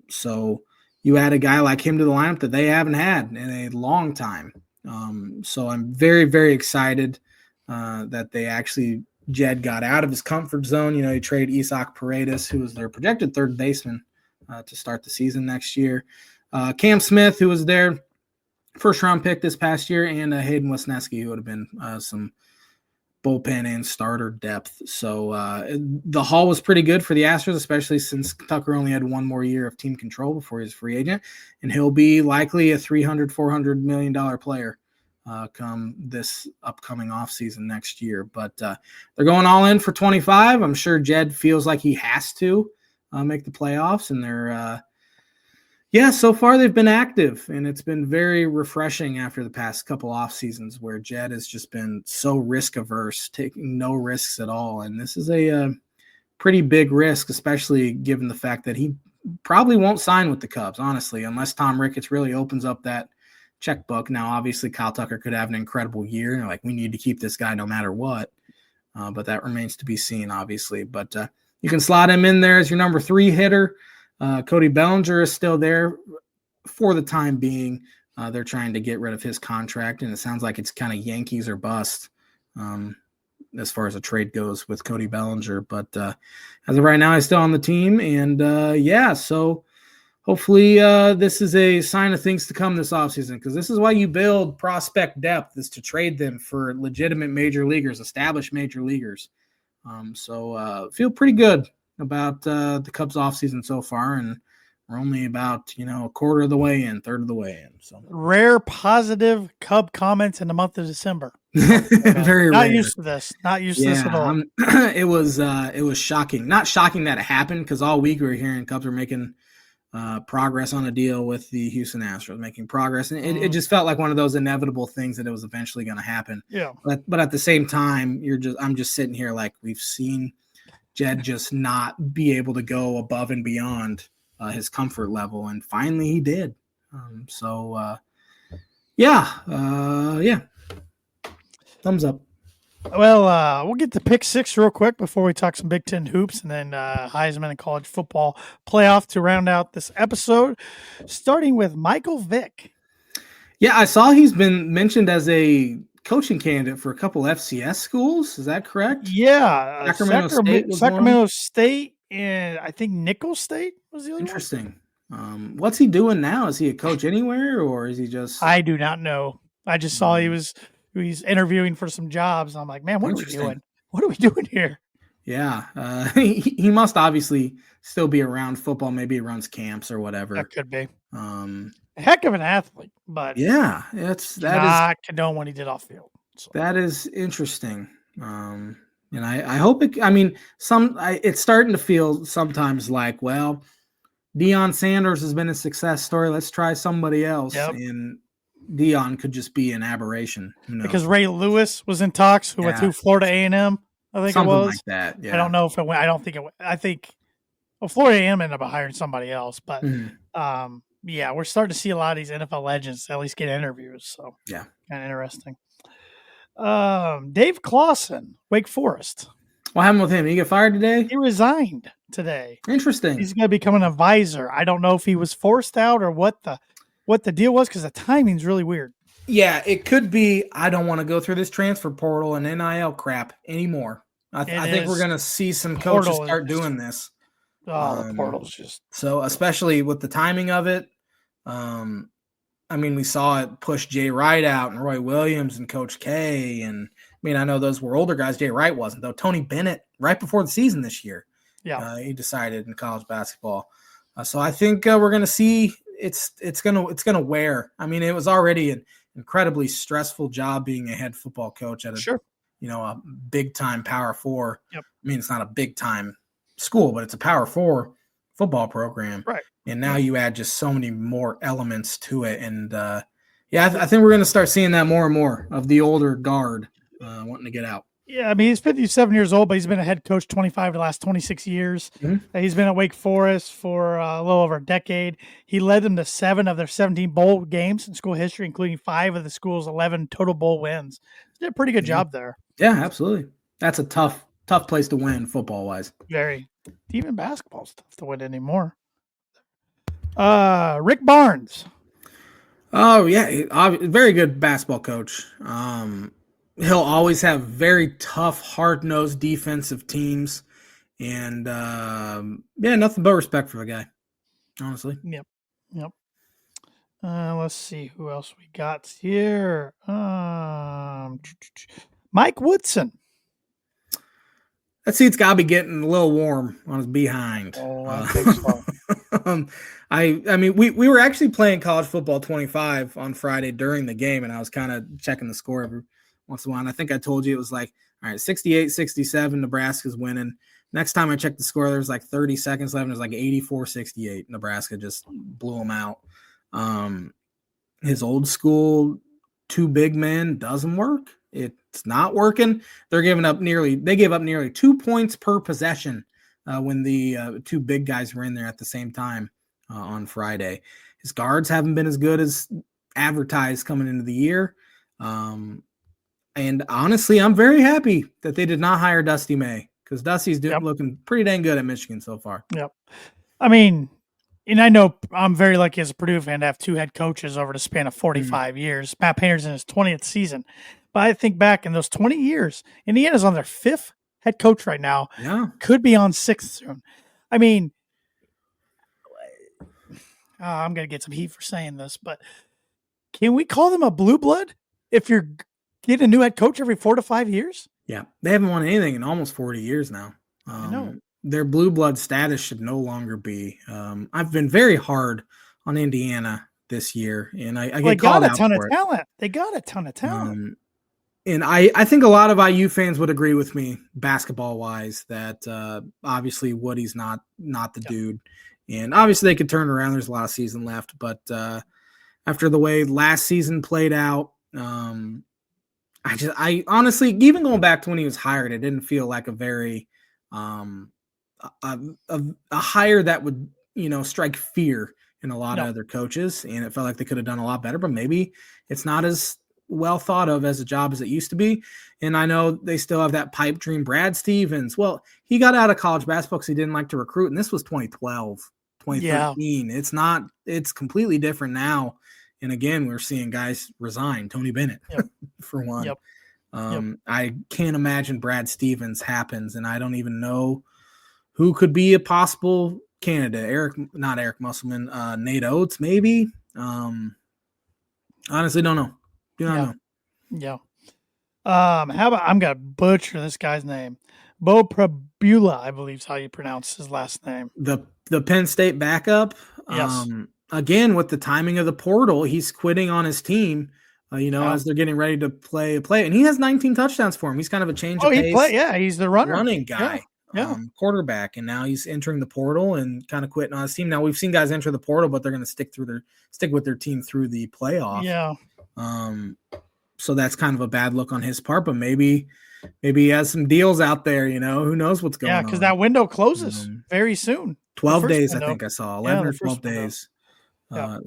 So you add a guy like him to the lineup that they haven't had in a long time. So I'm very, very excited that they actually Jed got out of his comfort zone. You know, he traded Isaac Paredes, who was their projected third baseman to start the season next year. Cam Smith, who was their first-round pick this past year, and Hayden Wesneski, who would have been some bullpen and starter depth. So the haul was pretty good for the Astros, especially since Tucker only had 1 more year of team control before he's a free agent. And he'll be likely a $300-400 million player come this upcoming offseason next year. But they're going all in for 25. I'm sure Jed feels like he has to make the playoffs. And they're so far they've been active, and it's been very refreshing after the past couple off seasons where Jed has just been so risk averse, taking no risks at all. And this is a pretty big risk, especially given the fact that he probably won't sign with the Cubs, honestly, unless Tom Ricketts really opens up that checkbook. Now, obviously, Kyle Tucker could have an incredible year, and like, we need to keep this guy no matter what. But that remains to be seen, obviously. But you can slot him in there as your number 3 hitter. Cody Bellinger is still there for the time being. They're trying to get rid of his contract, and it sounds like it's kind of Yankees or bust as far as a trade goes with Cody Bellinger. But as of right now, he's still on the team. And so hopefully this is a sign of things to come this offseason, because this is why you build prospect depth, is to trade them for legitimate major leaguers, established major leaguers. So feel pretty good about the Cubs offseason so far, and we're only about a quarter of the way in, third of the way in. So rare positive Cub comments in the month of December. Very not rare. Used to this. Not used to this at all. It was shocking. Not shocking that it happened, because all week we were hearing Cubs are making progress on a deal with the Houston Astros, making progress, and it just felt like one of those inevitable things that it was eventually going to happen. Yeah. But at the same time, I'm just sitting here like, we've seen Jed just not be able to go above and beyond his comfort level, and finally he did. Thumbs up. Well, we'll get to pick six real quick before we talk some Big Ten hoops and then Heisman and college football playoff to round out this episode, starting with Michael Vick. Yeah, I saw he's been mentioned as a coaching candidate for a couple FCS schools. Is that correct? Yeah, Sacramento State was one. Sacramento State and I think Nichols State was the other one. Interesting. What's he doing now? Is he a coach anywhere, or is he just? I do not know. I just saw he's interviewing for some jobs. I'm like, man, what are we doing? What are we doing here? Yeah, he must obviously still be around football. Maybe he runs camps or whatever. That could be. A heck of an athlete, but yeah, not condone what he did off field. So. That is interesting. And I hope it. I mean, it's starting to feel sometimes like, well, Deion Sanders has been a success story. Let's try somebody else, and Deion could just be an aberration. Because Ray Lewis was in talks with Florida A&M. I think something it was like that. Yeah. I don't know if it went. I don't think it went. I think Florida A&M ended up hiring somebody else, but yeah, we're starting to see a lot of these NFL legends at least get interviews. So yeah, kind of interesting. Dave Clawson, Wake Forest. What happened with him? Did he get fired today? He resigned today. Interesting. He's going to become an advisor. I don't know if he was forced out or what the deal was because the timing's really weird. Yeah, it could be. I don't want to go through this transfer portal and NIL crap anymore. I think we're going to see some coaches start doing this. Oh, the portal's just so, especially with the timing of it. I mean, we saw it push Jay Wright out and Roy Williams and Coach K. And I mean, I know those were older guys. Jay Wright wasn't, though. Tony Bennett, right before the season this year, he decided in college basketball. So I think we're going to see it's gonna wear. I mean, it was already an incredibly stressful job being a head football coach at a big time Power 4. Yep. I mean, it's not a big time school, but it's a Power 4 football program. Right. And now you add just so many more elements to it. And I think we're going to start seeing that more and more of the older guard wanting to get out. Yeah, I mean, he's 57 years old, but he's been a head coach 25 of the last 26 years. Mm-hmm. He's been at Wake Forest for a little over a decade. He led them to 7 of their 17 bowl games in school history, including 5 of the school's 11 total bowl wins. He did a pretty good job there. Yeah, absolutely. That's a tough place to win football-wise. Very. Even basketball's tough to win anymore. Rick Barnes. Oh, yeah. Very good basketball coach. He'll always have very tough, hard-nosed defensive teams. And, nothing but respect for the guy, honestly. Yep. Let's see who else we got here. Mike Woodson. That seat's got to be getting a little warm on his behind. Oh, I think so. I mean, we were actually playing college football 25 on Friday during the game, and I was kind of checking the score every once in a while. And I think I told you it was like, all right, 68-67, Nebraska's winning. Next time I checked the score, there was like 30 seconds left. It was like 84-68. Nebraska just blew them out. His old school 2 big men doesn't work. It's not working. They gave up nearly 2 points per possession when the 2 big guys were in there at the same time on Friday. His guards haven't been as good as advertised coming into the year. And honestly, I'm very happy that they did not hire Dusty May because Dusty's looking pretty dang good at Michigan so far. Yep. I mean, and I know I'm very lucky as a Purdue fan to have 2 head coaches over the span of 45 years. Matt Painter's in his 20th season. But I think back in those 20 years, Indiana's on their 5th head coach right now. Yeah. Could be on 6th soon. I mean, I'm going to get some heat for saying this, but can we call them a blue blood if you're getting a new head coach every 4 to 5 years? Yeah. They haven't won anything in almost 40 years now. I know. Their blue blood status should no longer be. I've been very hard on Indiana this year, and I get called out for it. They got a ton of talent. And I think a lot of IU fans would agree with me basketball-wise that obviously Woody's not the dude. And obviously they could turn around. There's a lot of season left. But after the way last season played out, I honestly, even going back to when he was hired, it didn't feel like a very a hire that would, strike fear in a lot of other coaches. And it felt like they could have done a lot better. But maybe it's not as well thought of as a job as it used to be. And I know they still have that pipe dream. Brad Stevens, well, he got out of college basketball because he didn't like to recruit, and this was 2012, Yeah. 2013. It's completely different now. And again, we're seeing guys resign. Tony Bennett, Yep. for one. Yep. Yep. I can't imagine Brad Stevens happens, and I don't even know who could be a possible candidate. Not Eric Musselman, Nate Oates, maybe. Honestly, don't know. Do not know. Yeah. How about I'm gonna butcher this guy's name. Bo Prabula, I believe is how you pronounce his last name. The Penn State backup. Yes. Again, with the timing of the portal, he's quitting on his team. As they're getting ready to play, and he has 19 touchdowns for him. He's kind of a change of pace. He's the running guy, quarterback, and now he's entering the portal and kind of quitting on his team. Now we've seen guys enter the portal, but they're going to stick with their team through the playoff. Yeah. So that's kind of a bad look on his part, but maybe he has some deals out there. Who knows what's going on? Yeah, because that window closes very soon. 12 days, window. I think I saw 11 or 12 days.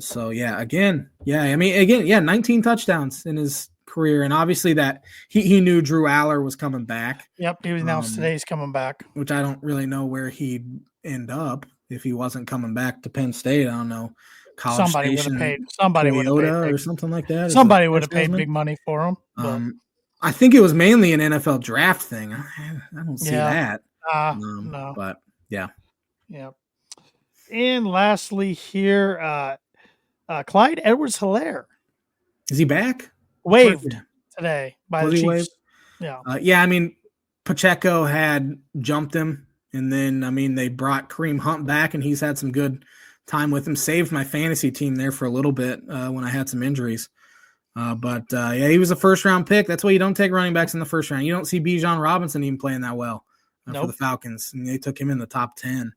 So again, 19 touchdowns in his career, and obviously that he knew Drew Aller was coming back. Yep, he was announced today he's coming back. Which I don't really know where he'd end up if he wasn't coming back to Penn State. I don't know. Somebody would have paid or something like that. Somebody would have paid big money for him. I think it was mainly an NFL draft thing. I don't see that. No, but yeah. And lastly, here, Clyde Edwards-Helaire. Is he back? Waived today by the Chiefs. Yeah. Pacheco had jumped him, and then they brought Kareem Hunt back, and he's had some good time with him. Saved my fantasy team there for a little bit when I had some injuries. But he was a first-round pick. That's why you don't take running backs in the first round. You don't see Bijan Robinson even playing that well for the Falcons, and they took him in the top 10.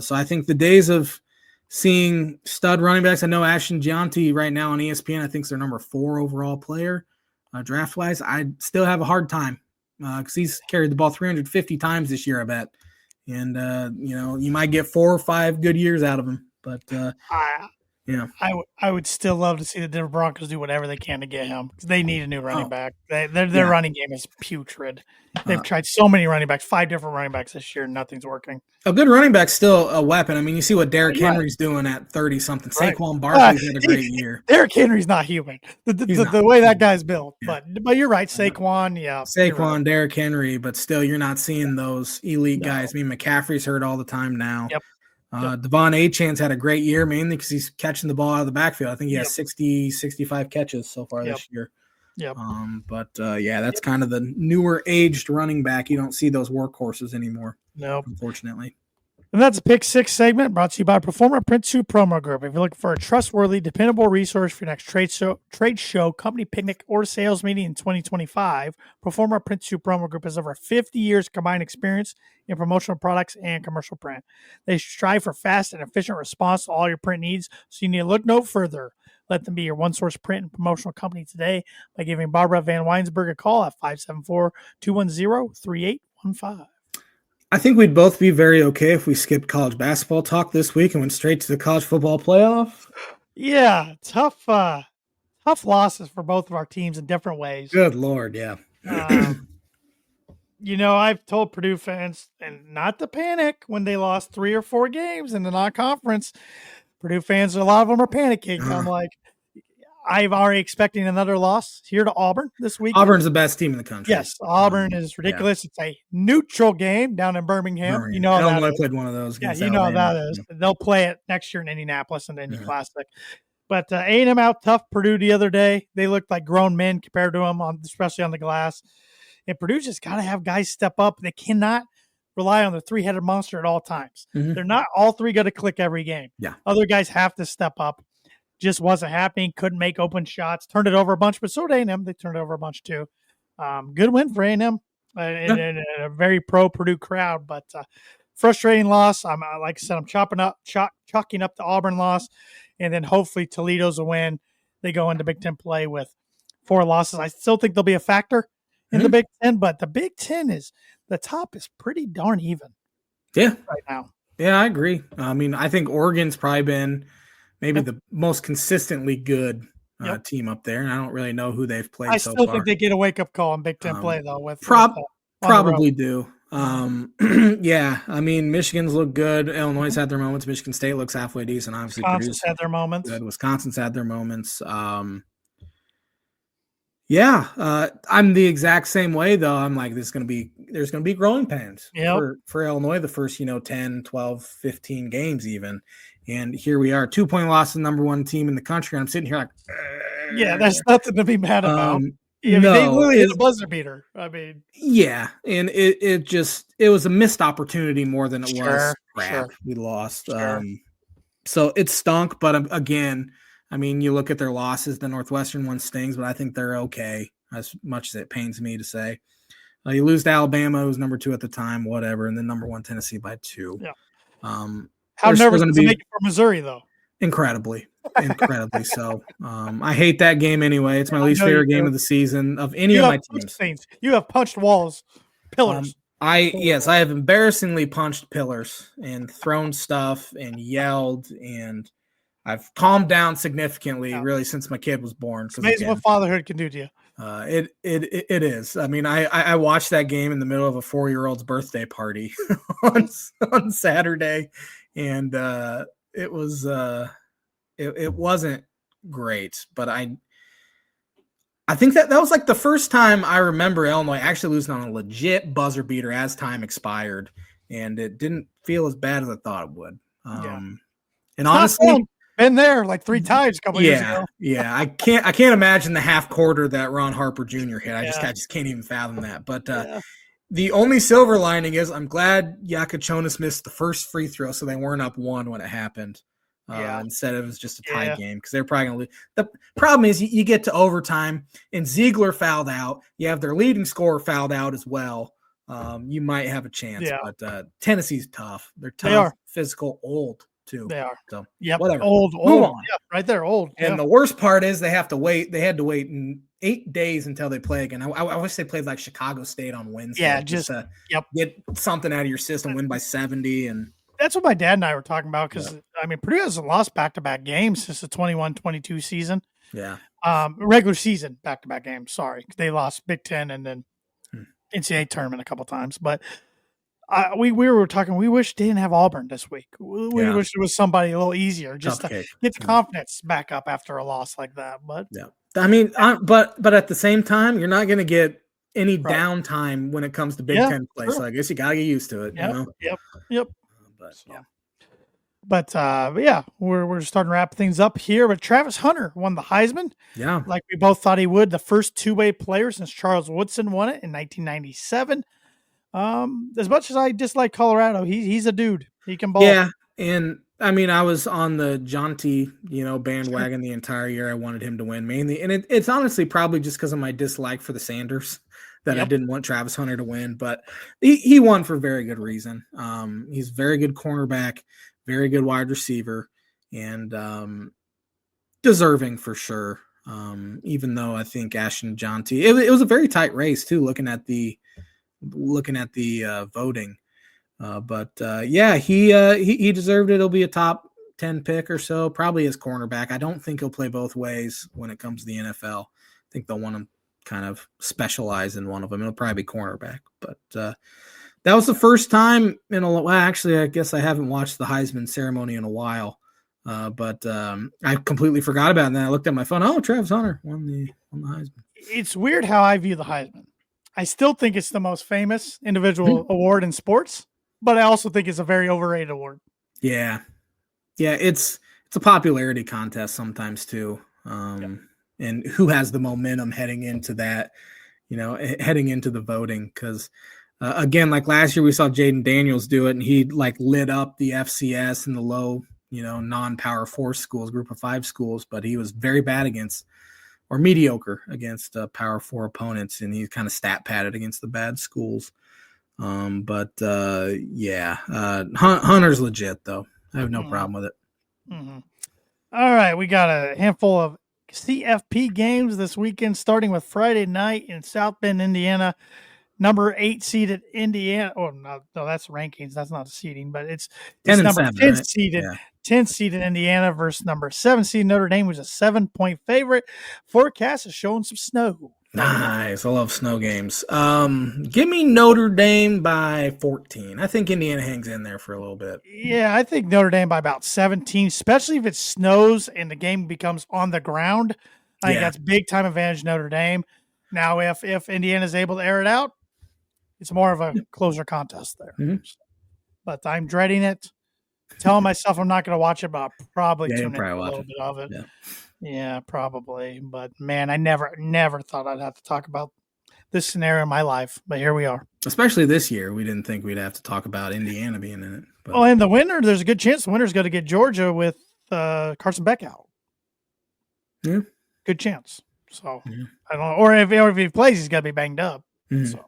So I think the days of seeing stud running backs, I know Ashton Gianti right now on ESPN, I think is their number 4 overall player draft-wise. I still have a hard time because he's carried the ball 350 times this year, I bet. And, you might get 4 or 5 good years out of him. But, I would still love to see the Denver Broncos do whatever they can to get him because they need a new running back. Their running game is putrid. They've tried so many running backs, 5 different running backs this year, and nothing's working. A good running back's still a weapon. You see what Derrick Henry's doing at 30-something. Saquon Barkley's had a great year. Derrick Henry's not human. The way that guy's built. Yeah. But you're right, Saquon, Saquon, Derrick Henry, but still you're not seeing those elite guys. McCaffrey's hurt all the time now. Yep. Devon Achan's had a great year, mainly because he's catching the ball out of the backfield. I think he has 60, 65 catches so far this year. Yep. That's kind of the newer aged running back. You don't see those workhorses anymore. Nope. Unfortunately. And that's a Pick 6 segment brought to you by Performer Print 2 Promo Group. If you're looking for a trustworthy, dependable resource for your next trade show, company picnic, or sales meeting in 2025, Performer Print 2 Promo Group has over 50 years combined experience in promotional products and commercial print. They strive for fast and efficient response to all your print needs, so you need to look no further. Let them be your one-source print and promotional company today by giving Barbara Van Weinsberg a call at 574-210-3815. I think we'd both be very okay if we skipped college basketball talk this week and went straight to the college football playoff. Yeah, tough losses for both of our teams in different ways. Good Lord, yeah. I've told Purdue fans and not to panic when they lost 3 or 4 games in the non-conference. Purdue fans, a lot of them are panicking. I'm like, I'm already expecting another loss here to Auburn this week. Auburn's the best team in the country. Yes, Auburn is ridiculous. Yeah. It's a neutral game down in Birmingham. You know how that is. Played one of those. Yeah, you know how that is. They'll play it next year in Indianapolis in the Indy Classic. But A&M out tough Purdue the other day. They looked like grown men compared to them, especially on the glass. And Purdue just got to have guys step up. They cannot rely on the 3-headed monster at all times. They're not all 3 going to click every game. Yeah. Other guys have to step up. Just wasn't happening. Couldn't make open shots. Turned it over a bunch, but so did A&M. They turned it over a bunch too. Good win for A&M and a very pro Purdue crowd, but frustrating loss. Like I said, I'm chalking up the Auburn loss, and then hopefully Toledo's a win. They go into Big Ten play with 4 losses. I still think they'll be a factor in the Big Ten, but the Big Ten the top is pretty darn even. Yeah, right now. Yeah, I agree. I think Oregon's probably been maybe the most consistently good team up there, and I don't really know who they've played I so still far. think they get a wake up call in Big Ten play though. With Probably do. Yeah, I mean, Michigan's look good. Illinois had their moments. Michigan State looks halfway decent. Obviously, Wisconsin's Purdue's had their moments. good. Wisconsin's had their moments. Yeah, I'm the exact same way though. I'm like, there's going to be growing pains for Illinois the first, 10, 12, 15 games even. And here we are, 2-point loss to the number one team in the country. And I'm sitting here like, yeah, there's nothing to be mad about. Yeah, no, they literally hit a buzzer beater. I mean, yeah, and it was a missed opportunity more than it was crap. We lost. So it stunk, but again, I mean, you look at their losses, the Northwestern one stings, but I think they're okay, as much as it pains me to say. You lose to Alabama, who's number 2 at the time, whatever, and then number 1 Tennessee by 2. Yeah. How nervous does it make it for Missouri, though? Incredibly so. I hate that game anyway. It's my least favorite game of the season of any of my teams. You have punched walls, pillars. I have embarrassingly punched pillars and thrown stuff and yelled, and I've calmed down significantly really since my kid was born. It's amazing what fatherhood can do to you. It is. I mean, I watched that game in the middle of a 4-year-old's birthday party on Saturday, and it was it wasn't great, but I think that was like the first time I remember Illinois actually losing on a legit buzzer beater as time expired, and it didn't feel as bad as I thought it would. And honestly, been there like 3 times a couple years ago. Yeah, I can't imagine the half quarter that Ron Harper Jr. hit. I just can't even fathom that. But the only silver lining is I'm glad Yakachonis missed the first free throw, so they weren't up 1 when it happened. Instead of it was just a tie game, because they're probably going to lose. The problem is you get to overtime and Ziegler fouled out. You have their leading scorer fouled out as well. You might have a chance, but Tennessee's tough. They're tough, they are. Physical, old too. They are. So whatever. Old. Move on. Yep, right there, old. And the worst part is they had to wait 8 days until they play again. I wish they played like Chicago State on Wednesday. Yeah, just get something out of your system, win by 70. And that's what my dad and I were talking about, because I mean, Purdue hasn't lost back-to-back games since the 21-22 season. Yeah. Regular season back-to-back games. Sorry, they lost Big Ten and then NCAA tournament a couple times. But we were talking. We wish they didn't have Auburn this week. We wish it was somebody a little easier, just to get the confidence back up after a loss like that. But I mean, but at the same time, you're not going to get any downtime when it comes to Big Ten play. So I guess you got to get used to it. Yep. But we're starting to wrap things up here. But Travis Hunter won the Heisman. Yeah. Like we both thought he would. The first two-way player since Charles Woodson won it in 1997. As much as I dislike Colorado, he's a dude. He can ball. Yeah. And I mean, I was on the Jonty, bandwagon the entire year. I wanted him to win mainly. And it's honestly probably just because of my dislike for the Sanders that I didn't want Travis Hunter to win, but he won for very good reason. He's a very good cornerback, very good wide receiver, and deserving for sure. Even though I think Ashton Jonty, it was a very tight race too, looking at the voting. But he deserved it. He'll be a top 10 pick or so, probably as cornerback. I don't think he'll play both ways when it comes to the NFL. I think they'll want him kind of specialize in one of them. It'll probably be cornerback. But that was the first time actually, I guess I haven't watched the Heisman ceremony in a while. But I completely forgot about it. And then I looked at my phone. Oh, Travis Hunter won the Heisman. It's weird how I view the Heisman. I still think it's the most famous individual award in sports, but I also think it's a very overrated award. Yeah. It's a popularity contest sometimes too. And who has the momentum heading into that, heading into the voting. Cause again, like last year we saw Jaden Daniels do it and he like lit up the FCS and the low, non-power 4 schools, group of 5 schools, but he was very bad or mediocre against power 4 opponents. And he kind of stat padded against the bad schools. Hunter's legit though. I have no problem with it. Mm-hmm. All right. We got a handful of CFP games this weekend, starting with Friday night in South Bend, Indiana. Number 8 seeded Indiana. Oh, no, that's rankings. That's not seeding, but it's number 10 seeded 10 seed in Indiana versus number 7 seed Notre Dame, was a 7-point favorite. Forecast is showing some snow. Nice. I love snow games. Give me Notre Dame by 14. I think Indiana hangs in there for a little bit. Yeah, I think Notre Dame by about 17, especially if it snows and the game becomes on the ground. I think that's big time advantage Notre Dame. Now, if Indiana's able to air it out, it's more of a closer contest there. Mm-hmm. But I'm dreading it. Telling myself I'm not going to watch it, but I'll probably tune in probably a watch little bit of it. Yeah. Yeah, probably. But man, I never thought I'd have to talk about this scenario in my life. But here we are. Especially this year, we didn't think we'd have to talk about Indiana being in it. But. Well, in the winter, there's a good chance the winner's going to get Georgia with Carson Beck out. Yeah, good chance. So I don't know, or if he plays, he's got to be banged up. Mm-hmm.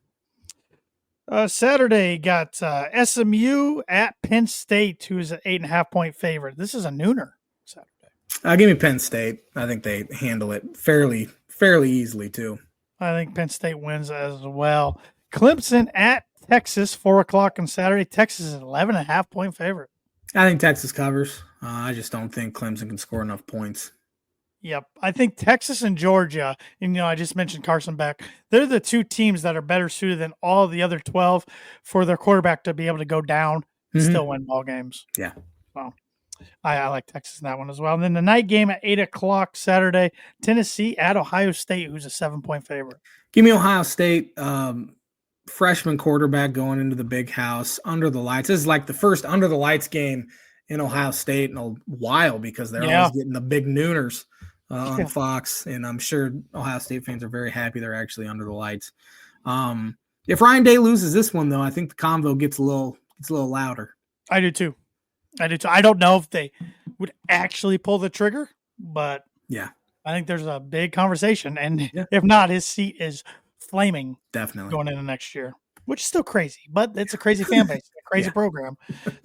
So Saturday got SMU at Penn State, who's an 8.5-point favorite. This is a nooner Saturday. Give me Penn State. I think they handle it fairly easily too. I think Penn State wins as well. Clemson at Texas, 4:00 on Saturday. Texas is an 11.5-point favorite. I think Texas covers. I just don't think Clemson can score enough points. Yep. I think Texas and Georgia, and I just mentioned Carson Beck, they're the two teams that are better suited than all the other 12 for their quarterback to be able to go down and still win ball games. Yeah. So I like Texas in that one as well. And then the night game at 8:00 Saturday, Tennessee at Ohio State, who's a 7-point favorite. Give me Ohio State. Freshman quarterback going into the big house under the lights. This is like the first under the lights game in Ohio State in a while because they're always getting the big nooners on Fox, and I'm sure Ohio State fans are very happy they're actually under the lights. If Ryan Day loses this one, though, I think the convo gets a little louder. I do too. I don't know if they would actually pull the trigger, but yeah, I think there's a big conversation, and if not, his seat is flaming. Definitely going into next year, which is still crazy, but it's a crazy fan base, a crazy program.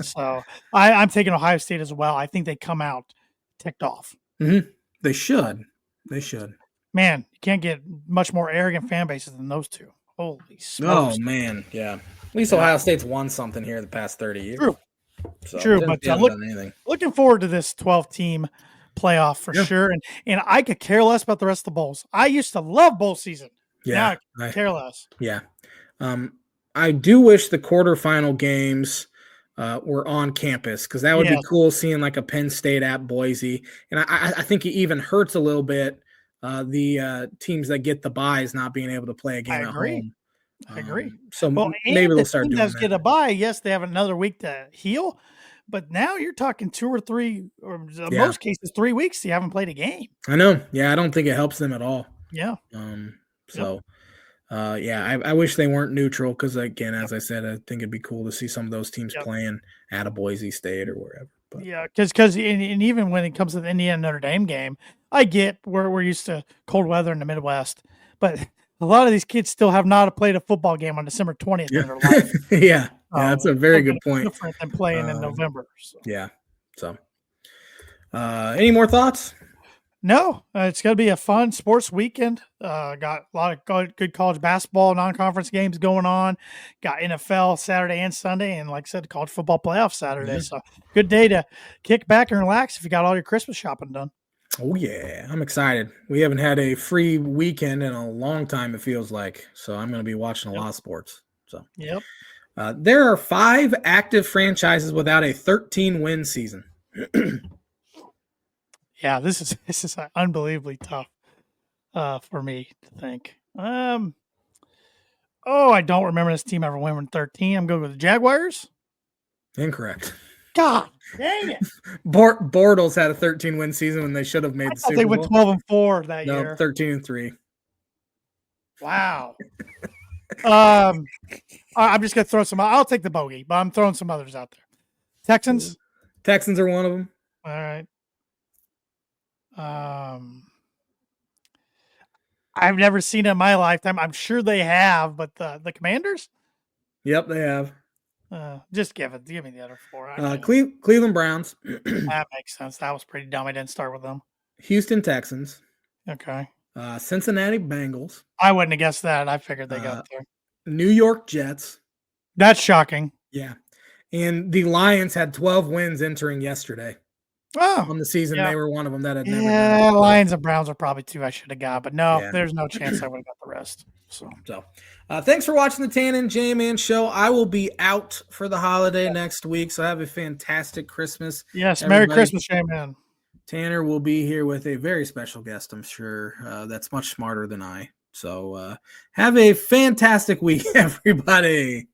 So I'm taking Ohio State as well. I think they come out ticked off. Mm-hmm. They should. Man, you can't get much more arrogant fan bases than those two. Holy smokes. Oh, man. Yeah. At least Ohio State's won something here the past 30 years. True, but looking forward to this 12-team playoff for sure. And I could care less about the rest of the bowls. I used to love bowl season. Yeah. Now I care less. Yeah. I do wish the quarterfinal games were on campus because that would be cool seeing like a Penn State at Boise. And I think it even hurts a little bit the teams that get the byes not being able to play a game at home. I agree. So maybe they'll start doing that. Get a bye. Yes, they have another week to heal, but now you're talking 2 or 3, or in most cases 3 weeks. You haven't played a game. I know. Yeah, I don't think it helps them at all. Yeah. I wish they weren't neutral because, again, as I said, I think it'd be cool to see some of those teams playing at a Boise State or wherever. But. Yeah, because and even when it comes to the Indiana Notre Dame game, I get we're used to cold weather in the Midwest, but a lot of these kids still have not played a football game on December 20th in their life. Yeah, that's a very good point. Different than playing in November. So. Yeah. So, any more thoughts? No, it's going to be a fun sports weekend. Got a lot of good college basketball, non-conference games going on. Got NFL Saturday and Sunday, and like I said, college football playoff Saturday. Yeah. So good day to kick back and relax if you got all your Christmas shopping done. Oh, yeah. I'm excited. We haven't had a free weekend in a long time, it feels like. So I'm going to be watching a lot of sports. So there are 5 active franchises without a 13-win season. Yeah, this is unbelievably tough for me to think. I don't remember this team ever winning 13. I'm going with the Jaguars. Incorrect. God dang it! Bortles had a 13-win season when they should have made the Super Bowl. They went 12-4 that year. 13-3. Wow. I'm just gonna throw some. I'll take the bogey, but I'm throwing some others out there. Texans. Texans are one of them. All right. I've never seen it in my lifetime. I'm sure they have, but the Commanders? Yep, they have. Just give me the other 4. Cleveland Browns. That makes sense. That was pretty dumb. I didn't start with them. Houston Texans. Okay. Cincinnati Bengals. I wouldn't have guessed that. I figured they got there. New York Jets. That's shocking. Yeah. And the Lions had 12 wins entering yesterday. Oh, on the season. yeah. They were one of them that had never done Yeah, it. Lions and Browns are probably 2 I should have got, but no, Yeah. there's no chance I would have got the rest. So Thanks for watching the Tan and J-Man show. I will be out for the holiday next week, so have a fantastic Christmas. yes, Merry Everybody. Christmas, J-Man. Tanner will be here with a very special guest, I'm sure, that's much smarter than I. So have a fantastic week, everybody.